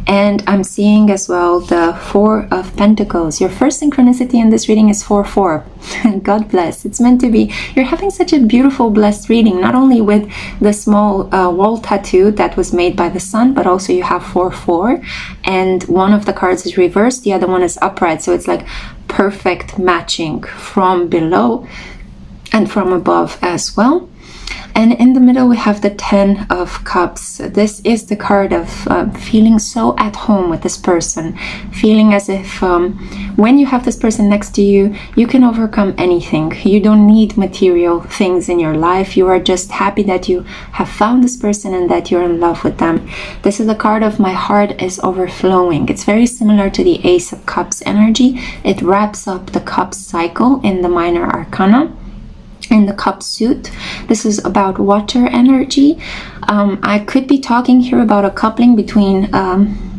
And I'm seeing as well the Four of Pentacles. Your first synchronicity in this reading is 4-4. God bless. It's meant to be. You're having such a beautiful, blessed reading, not only with the small wall tattoo that was made by the sun, but also you have 4-4. And one of the cards is reversed, the other one is upright. So it's like perfect matching from below and from above as well. And in the middle we have the Ten of Cups. This is the card of feeling so at home with this person, feeling as if when you have this person next to you, you can overcome anything. You don't need material things in your life. You are just happy that you have found this person and that you're in love with them. This is a card of my heart is overflowing. It's very similar to the Ace of Cups energy. It wraps up the cup cycle in the minor arcana. In the cup suit, this is about water energy. I could be talking here about a coupling between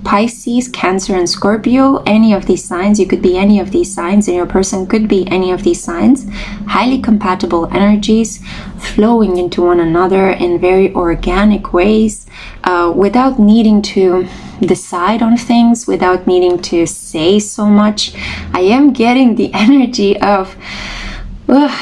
Pisces, Cancer, and Scorpio. Any of these signs, you could be any of these signs, and your person could be any of these signs. Highly compatible energies flowing into one another in very organic ways, without needing to decide on things, without needing to say so much. I am getting the energy of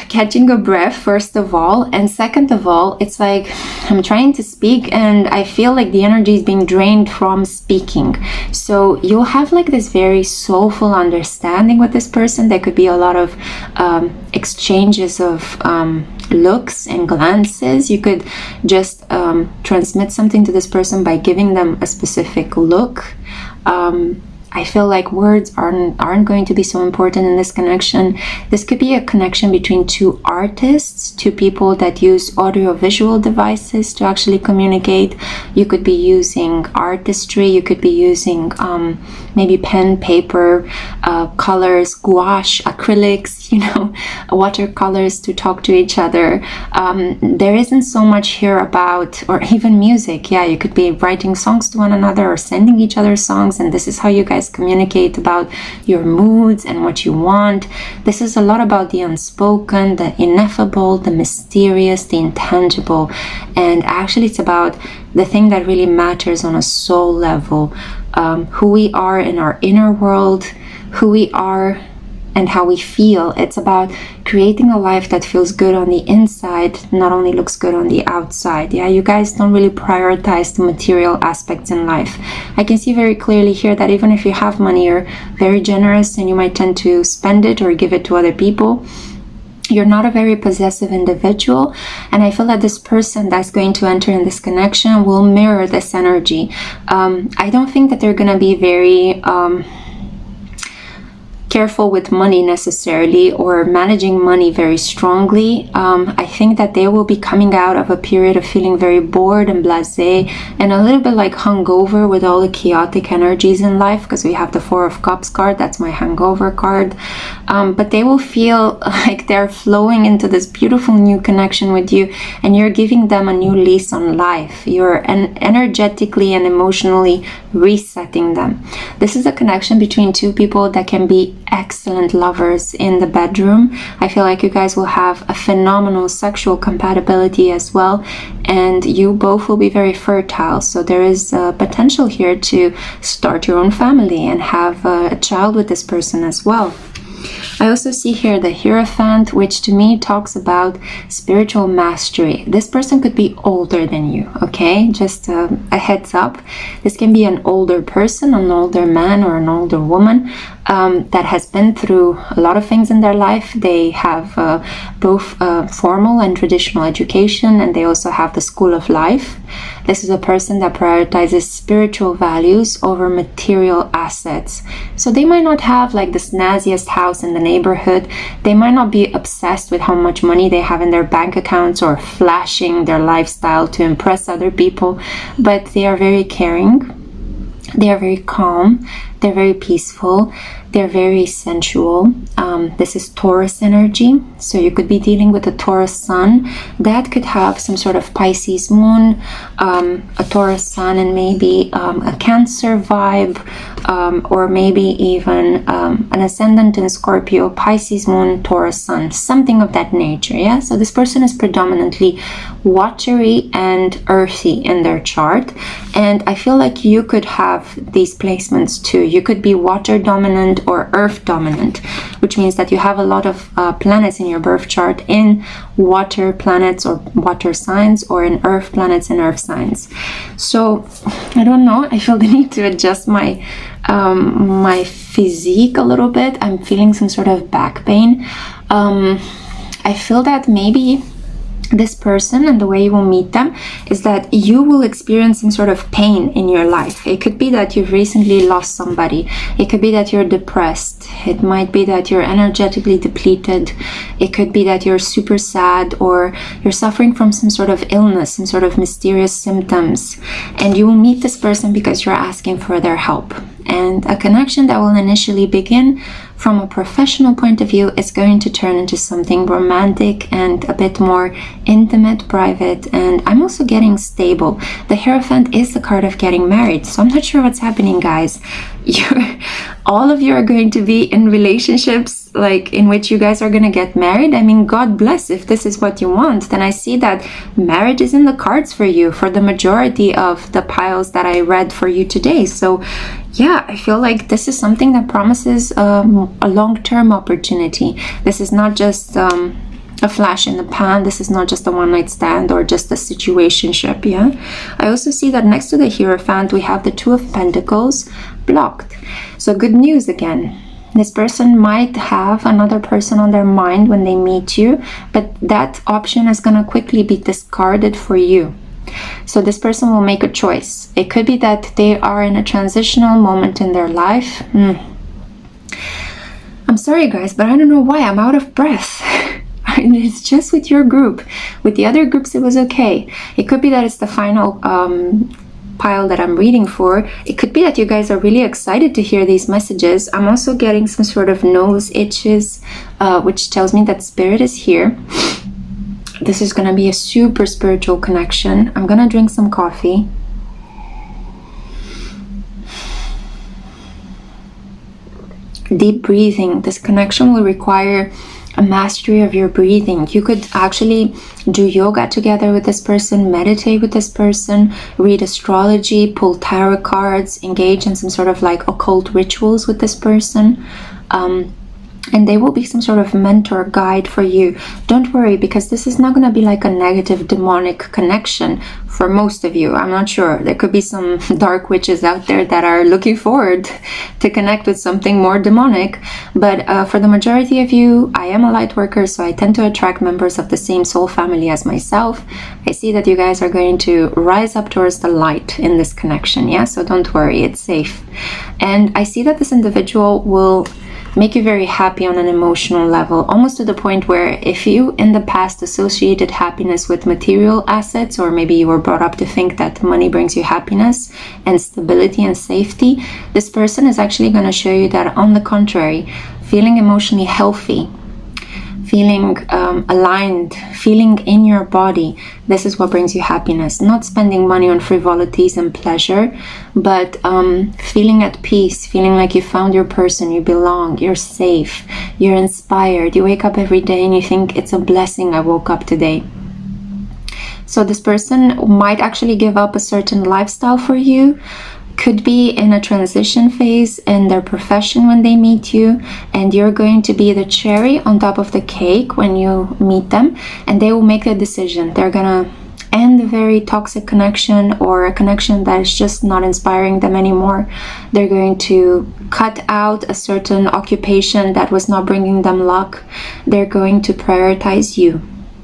catching a breath, first of all, and second of all, it's like I'm trying to speak and I feel like the energy is being drained from speaking. So you'll have like this very soulful understanding with this person. There could be a lot of exchanges of looks and glances. You could just transmit something to this person by giving them a specific look. I feel like words aren't going to be so important in this connection. This could be a connection between two artists, two people that use audio-visual devices to actually communicate. You could be using artistry, you could be using maybe pen, paper, colors, gouache, acrylics, you know, watercolors to talk to each other. There isn't so much here about, or even music. Yeah, you could be writing songs to one another or sending each other songs, and this is how you guys communicate about your moods and what you want. This is a lot about the unspoken, the ineffable, the mysterious, the intangible, and actually it's about the thing that really matters on a soul level, who we are in our inner world, who we are and how we feel. It's about creating a life that feels good on the inside, not only looks good on the outside. Yeah, you guys don't really prioritize the material aspects in life. I can see very clearly here that even if you have money, you're very generous and you might tend to spend it or give it to other people. You're not a very possessive individual, and I feel that this person that's going to enter in this connection will mirror this energy. I don't think that they're going to be very careful with money necessarily, or managing money very strongly. I think that they will be coming out of a period of feeling very bored and blasé and a little bit like hungover with all the chaotic energies in life, because we have the Four of Cups card. That's my hangover card. But they will feel like they're flowing into this beautiful new connection with you, and you're giving them a new lease on life. You're energetically and emotionally resetting them. This is a connection between two people that can be excellent lovers in the bedroom. I feel like you guys will have a phenomenal sexual compatibility as well, and you both will be very fertile. So there is a potential here to start your own family and have a child with this person as well. I also see here the Hierophant, which to me talks about spiritual mastery. This person could be older than you, okay? Just a heads up. This can be an older person, an older man or an older woman that has been through a lot of things in their life. They have both formal and traditional education, and they also have the school of life. This is a person that prioritizes spiritual values over material assets. So they might not have like the snazziest house in the neighborhood. They might not be obsessed with how much money they have in their bank accounts or flashing their lifestyle to impress other people, but they are very caring. They are very calm. They're very peaceful. They're very sensual. This is Taurus energy. So you could be dealing with a Taurus sun. That could have some sort of Pisces moon, a Taurus sun, and maybe a Cancer vibe, or maybe even an ascendant in Scorpio, Pisces moon, Taurus sun, something of that nature. Yeah. So this person is predominantly watery and earthy in their chart. And I feel like you could have these placements too. You could be water dominant or earth dominant, which means that you have a lot of planets in your birth chart in water planets or water signs, or in earth planets and earth signs. So I don't know, I feel the need to adjust my my physique a little bit. I'm feeling some sort of back pain. I feel that maybe this person and the way you will meet them is that you will experience some sort of pain in your life. It could be that you've recently lost somebody. It could be that you're depressed. It might be that you're energetically depleted. It could be that you're super sad, or you're suffering from some sort of illness, some sort of mysterious symptoms. And you will meet this person because you're asking for their help. And a connection that will initially begin from a professional point of view is going to turn into something romantic and a bit more intimate, private, and I'm also getting stable. The Hierophant is the card of getting married, so I'm not sure what's happening, guys. All of you are going to be in relationships like in which you guys are going to get married. I mean, God bless if this is what you want. Then I see that marriage is in the cards for you for the majority of the piles that I read for you today. So yeah, I feel like this is something that promises a long-term opportunity. This is not just a flash in the pan. This is not just a one-night stand or just a situationship. Yeah, I also see that next to the Hierophant we have the Two of Pentacles blocked. So good news again. This person might have another person on their mind when they meet you, but that option is going to quickly be discarded for you. So this person will make a choice. It could be that they are in a transitional moment in their life. I'm sorry guys, but I don't know why I'm out of breath. It's just with your group. With the other groups it was okay. It could be that it's the final pile that I'm reading for. It could be that you guys are really excited to hear these messages. I'm also getting some sort of nose itches, which tells me that spirit is here. This is gonna be a super spiritual connection. I'm gonna drink some coffee. Deep breathing. This connection will require a mastery of your breathing. You could actually do yoga together with this person, meditate with this person, read astrology, pull tarot cards, engage in some sort of like occult rituals with this person. And they will be some sort of mentor guide for you. Don't worry, because this is not going to be like a negative demonic connection for most of you. I'm not sure. There could be some dark witches out there that are looking forward to connect with something more demonic. But for the majority of you, I am a light worker, so I tend to attract members of the same soul family as myself. I see that you guys are going to rise up towards the light in this connection. Yeah, so don't worry, it's safe. And I see that this individual will make you very happy on an emotional level, almost to the point where if you in the past associated happiness with material assets, or maybe you were brought up to think that money brings you happiness and stability and safety, this person is actually going to show you that on the contrary, feeling emotionally healthy, feeling aligned, feeling in your body, this is what brings you happiness. Not spending money on frivolities and pleasure, but feeling at peace, feeling like you found your person, you belong, you're safe, you're inspired. You wake up every day and you think it's a blessing I woke up today. So this person might actually give up a certain lifestyle for you, could be in a transition phase in their profession when they meet you, and you're going to be the cherry on top of the cake when you meet them, and they will make a decision. They're gonna end a very toxic connection, or a connection that is just not inspiring them anymore. They're going to cut out a certain occupation that was not bringing them luck. They're going to prioritize you.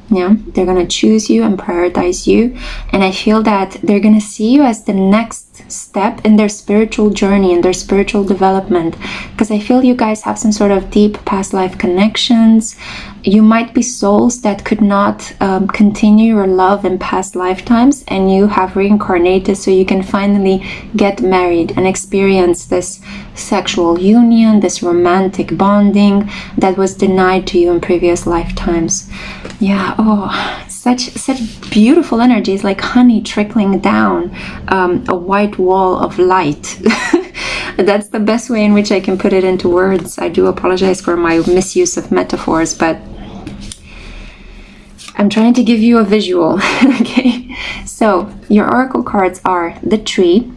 Yeah, they're gonna choose you and prioritize you, and I feel that they're gonna see you as the next step in their spiritual journey, in their spiritual development, because I feel you guys have some sort of deep past life connections. You might be souls that could not continue your love in past lifetimes, and you have reincarnated so you can finally get married and experience this sexual union, this romantic bonding that was denied to you in previous lifetimes. Yeah, oh, such beautiful energies, like honey trickling down a white wall of light. That's the best way in which I can put it into words. I do apologize for my misuse of metaphors, but I'm trying to give you a visual. Okay, so your oracle cards are the tree,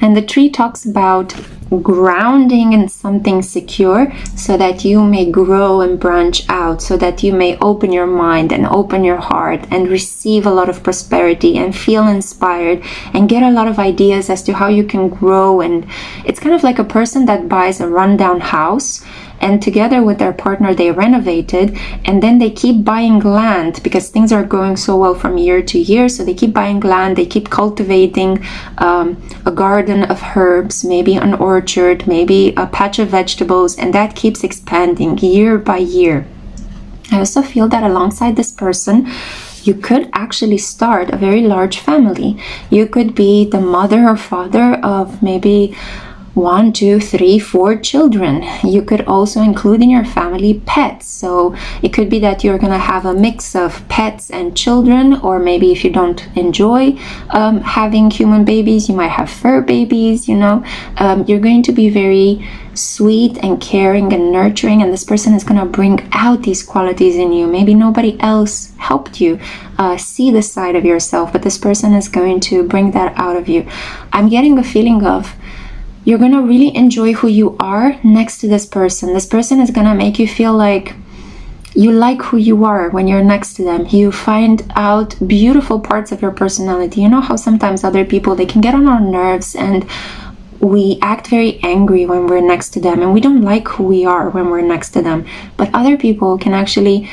and the tree talks about grounding in something secure so that you may grow and branch out, so that you may open your mind and open your heart and receive a lot of prosperity and feel inspired and get a lot of ideas as to how you can grow. And it's kind of like a person that buys a rundown house, and together with their partner they renovated, and then they keep buying land because things are going so well from year to year. So they keep buying land, they keep cultivating a garden of herbs, maybe an orchard, maybe a patch of vegetables, and that keeps expanding year by year. I also feel that alongside this person, you could actually start a very large family. You could be the mother or father of maybe 1, 2, 3, 4 children. You could also include in your family pets. So it could be that you're gonna have a mix of pets and children, or maybe if you don't enjoy having human babies, you might have fur babies, you know. You're going to be very sweet and caring and nurturing, and this person is gonna bring out these qualities in you. Maybe nobody else helped you see this side of yourself, but this person is going to bring that out of you. I'm getting a feeling of you're gonna really enjoy who you are next to this person. This person is gonna make you feel like you like who you are when you're next to them. You find out beautiful parts of your personality. You know how sometimes other people, they can get on our nerves, and we act very angry when we're next to them, and we don't like who we are when we're next to them. But other people can actually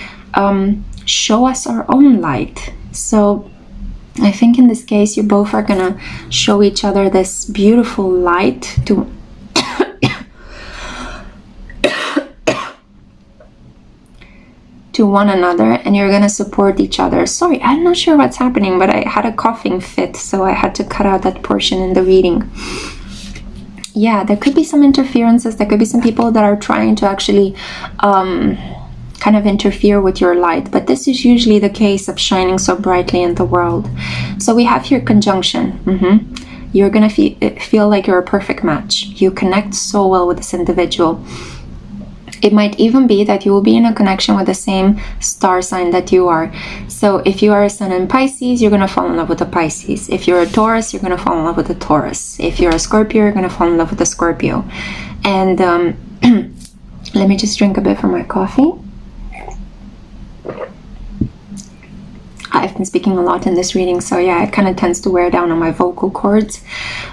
show us our own light. So I think in this case, you both are gonna show each other this beautiful light to to one another, and you're gonna support each other. Sorry, I'm not sure what's happening, but I had a coughing fit, so I had to cut out that portion in the reading. Yeah, there could be some interferences. There could be some people that are trying to actually kind of interfere with your light, but this is usually the case of shining so brightly in the world. So we have here conjunction. You're gonna feel like you're a perfect match. You connect so well with this individual. It might even be that you will be in a connection with the same star sign that you are. So if you are a sun in Pisces, you're going to fall in love with a Pisces. If you're a Taurus, you're going to fall in love with a Taurus. If you're a Scorpio, you're going to fall in love with a Scorpio. And let me just drink a bit from my coffee. I've been speaking a lot in this reading, so yeah, it kind of tends to wear down on my vocal cords.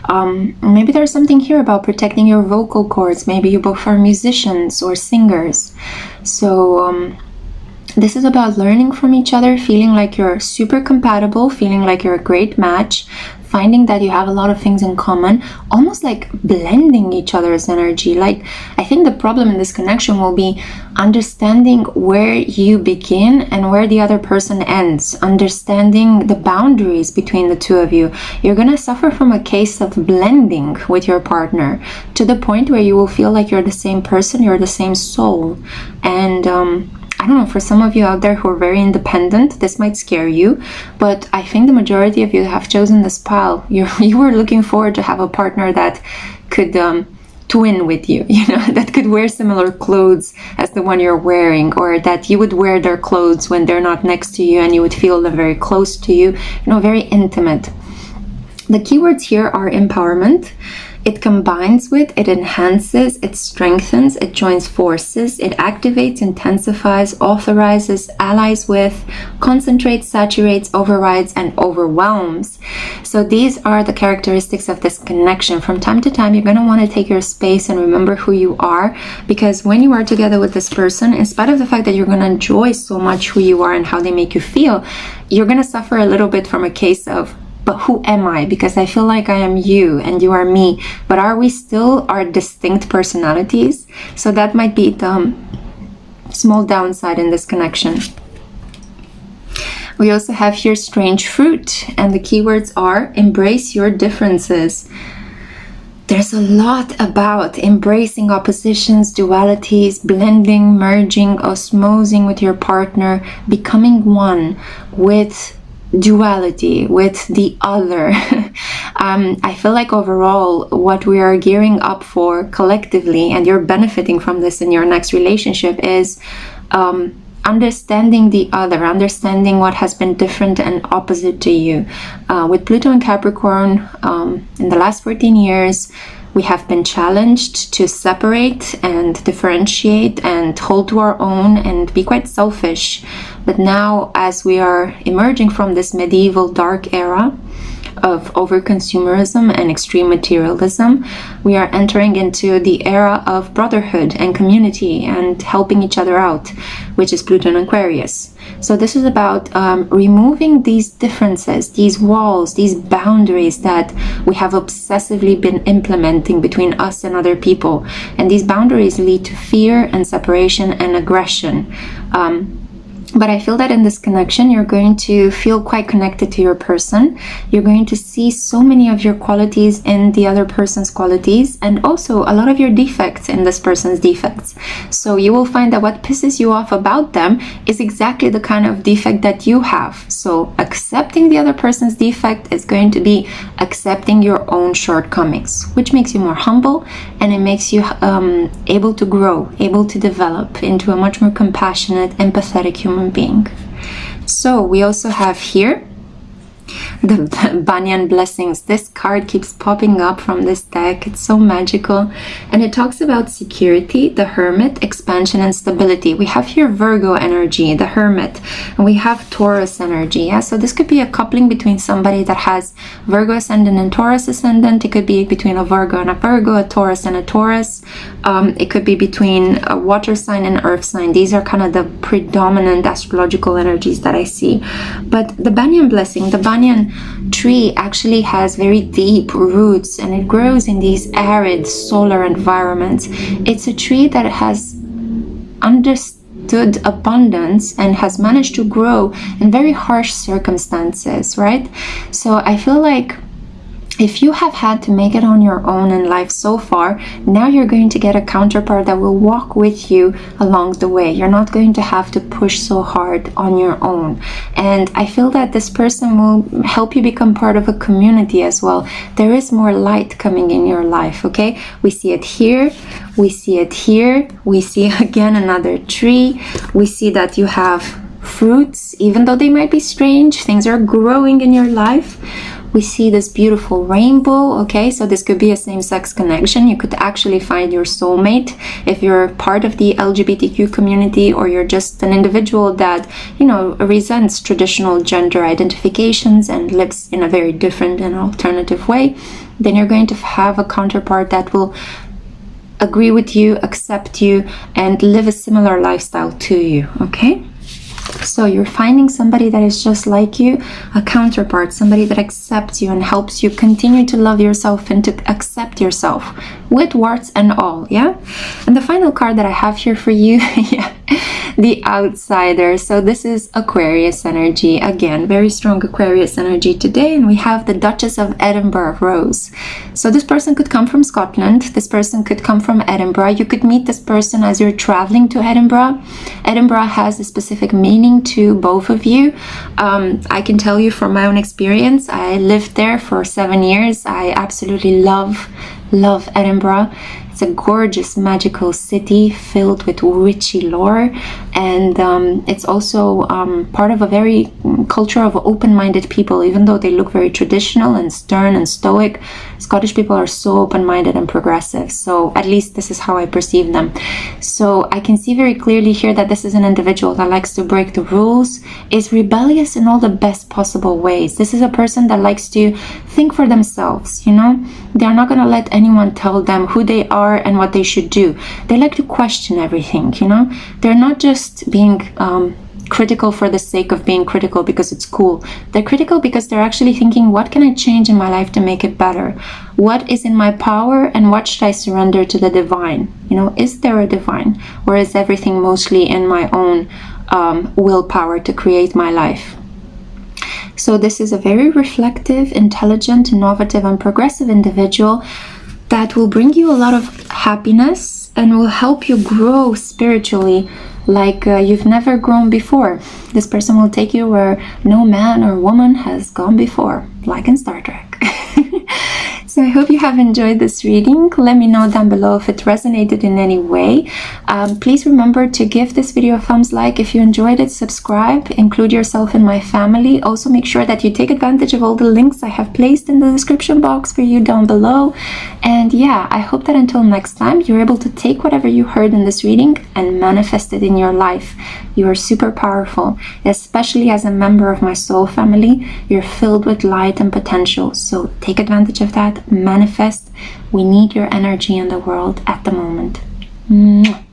Maybe there's something here about protecting your vocal cords. Maybe you both are musicians or singers. So this is about learning from each other, feeling like you're super compatible, feeling like you're a great match, finding that you have a lot of things in common, almost like blending each other's energy. Like, I think the problem in this connection will be understanding where you begin and where the other person ends, understanding the boundaries between the two of you. You're gonna suffer from a case of blending with your partner to the point where you will feel like you're the same person, you're the same soul. And I don't know, for some of you out there who are very independent, this might scare you, but I think the majority of you have chosen this pile. You were looking forward to have a partner that could twin with you, that could wear similar clothes as the one you're wearing, or that you would wear their clothes when they're not next to you and you would feel them very close to you, very intimate. The keywords here are empowerment. It combines with, it enhances, it strengthens, it joins forces, it activates, intensifies, authorizes, allies with, concentrates, saturates, overrides, and overwhelms. So these are the characteristics of this connection. From time to time, you're going to want to take your space and remember who you are, because when you are together with this person, in spite of the fact that you're going to enjoy so much who you are and how they make you feel, you're going to suffer a little bit from a case of, but who am I? Because I feel like I am you and you are me, but are we still our distinct personalities? So that might be the small downside in this connection. We also have here strange fruit, and the keywords are embrace your differences. There's a lot about embracing oppositions, dualities, blending, merging, osmosing with your partner, becoming one with duality, with the other. I feel like overall what we are gearing up for collectively, and you're benefiting from this in your next relationship, is understanding the other, understanding what has been different and opposite to you. With Pluto and Capricorn, in the last 14 years, we have been challenged to separate and differentiate and hold to our own and be quite selfish. But now, as we are emerging from this medieval dark era of overconsumerism and extreme materialism, we are entering into the era of brotherhood and community and helping each other out, which is Pluto and Aquarius. So this is about removing these differences, these walls, these boundaries that we have obsessively been implementing between us and other people. And these boundaries lead to fear and separation and aggression. But I feel that in this connection, you're going to feel quite connected to your person. You're going to see so many of your qualities in the other person's qualities, and also a lot of your defects in this person's defects. So you will find that what pisses you off about them is exactly the kind of defect that you have. So accepting the other person's defect is going to be accepting your own shortcomings, which makes you more humble, and it makes you able to grow, able to develop into a much more compassionate, empathetic human being. So we also have here the Banyan Blessings. This card keeps popping up from this deck. It's so magical, and it talks about security, the Hermit, expansion, and stability. We have here Virgo energy, the Hermit, and we have Taurus energy. Yeah, so this could be a coupling between somebody that has Virgo ascendant and Taurus ascendant. It could be between a Virgo and a Virgo, a Taurus and a Taurus. It could be between a water sign and earth sign. These are kind of the predominant astrological energies that I see. But the Banyan Blessing, the Banyan banyan tree actually has very deep roots and it grows in these arid solar environments. It's a tree that has understood abundance and has managed to grow in very harsh circumstances, right? So I feel like if you have had to make it on your own in life so far, now you're going to get a counterpart that will walk with you along the way. You're not going to have to push so hard on your own. And I feel that this person will help you become part of a community as well. There is more light coming in your life, okay? We see it here. We see it here. We see again another tree. We see that you have fruits, even though they might be strange. Things are growing in your life. We see this beautiful rainbow, okay? So this could be a same-sex connection. You could actually find your soulmate if you're part of the LGBTQ community, or you're just an individual that, you know, resents traditional gender identifications and lives in a very different and alternative way. Then you're going to have a counterpart that will agree with you, accept you, and live a similar lifestyle to you, okay? So you're finding somebody that is just like you, a counterpart, somebody that accepts you and helps you continue to love yourself and to accept yourself with warts and all, yeah? And the final card that I have here for you, yeah, the outsider. So this is Aquarius energy. Again, very strong Aquarius energy today. And we have the Duchess of Edinburgh Rose. So this person could come from Scotland. This person could come from Edinburgh. You could meet this person as you're traveling to Edinburgh. Edinburgh has a specific meaning to both of you. I can tell you from my own experience, I lived there for 7 years. I absolutely love Edinburgh. It's a gorgeous, magical city filled with witchy lore, and it's also part of a very culture of open-minded people. Even though they look very traditional and stern and stoic, Scottish people are so open-minded and progressive. So at least this is how I perceive them. So I can see very clearly here that this is an individual that likes to break the rules, is rebellious in all the best possible ways. This is a person that likes to think for themselves, you know? They're not going to let anyone tell them who they are and what they should do. They like to question everything, you know? They're not just being critical for the sake of being critical because it's cool. They're critical because they're actually thinking, what can I change in my life to make it better? What is in my power and what should I surrender to the divine? You know, is there a divine, or is everything mostly in my own willpower to create my life? So this is a very reflective, intelligent, innovative, and progressive individual that will bring you a lot of happiness and will help you grow spiritually like you've never grown before. This person will take you where no man or woman has gone before, like in Star Trek. So I hope you have enjoyed this reading. Let me know down below if it resonated in any way. Please remember to give this video a thumbs like if you enjoyed it, subscribe, include yourself in my family. Also make sure that you take advantage of all the links I have placed in the description box for you down below. And yeah, I hope that until next time, you're able to take whatever you heard in this reading and manifest it in your life. You are super powerful, especially as a member of my soul family. You're filled with light and potential. So take advantage of that. Manifest. We need your energy in the world at the moment. Mwah.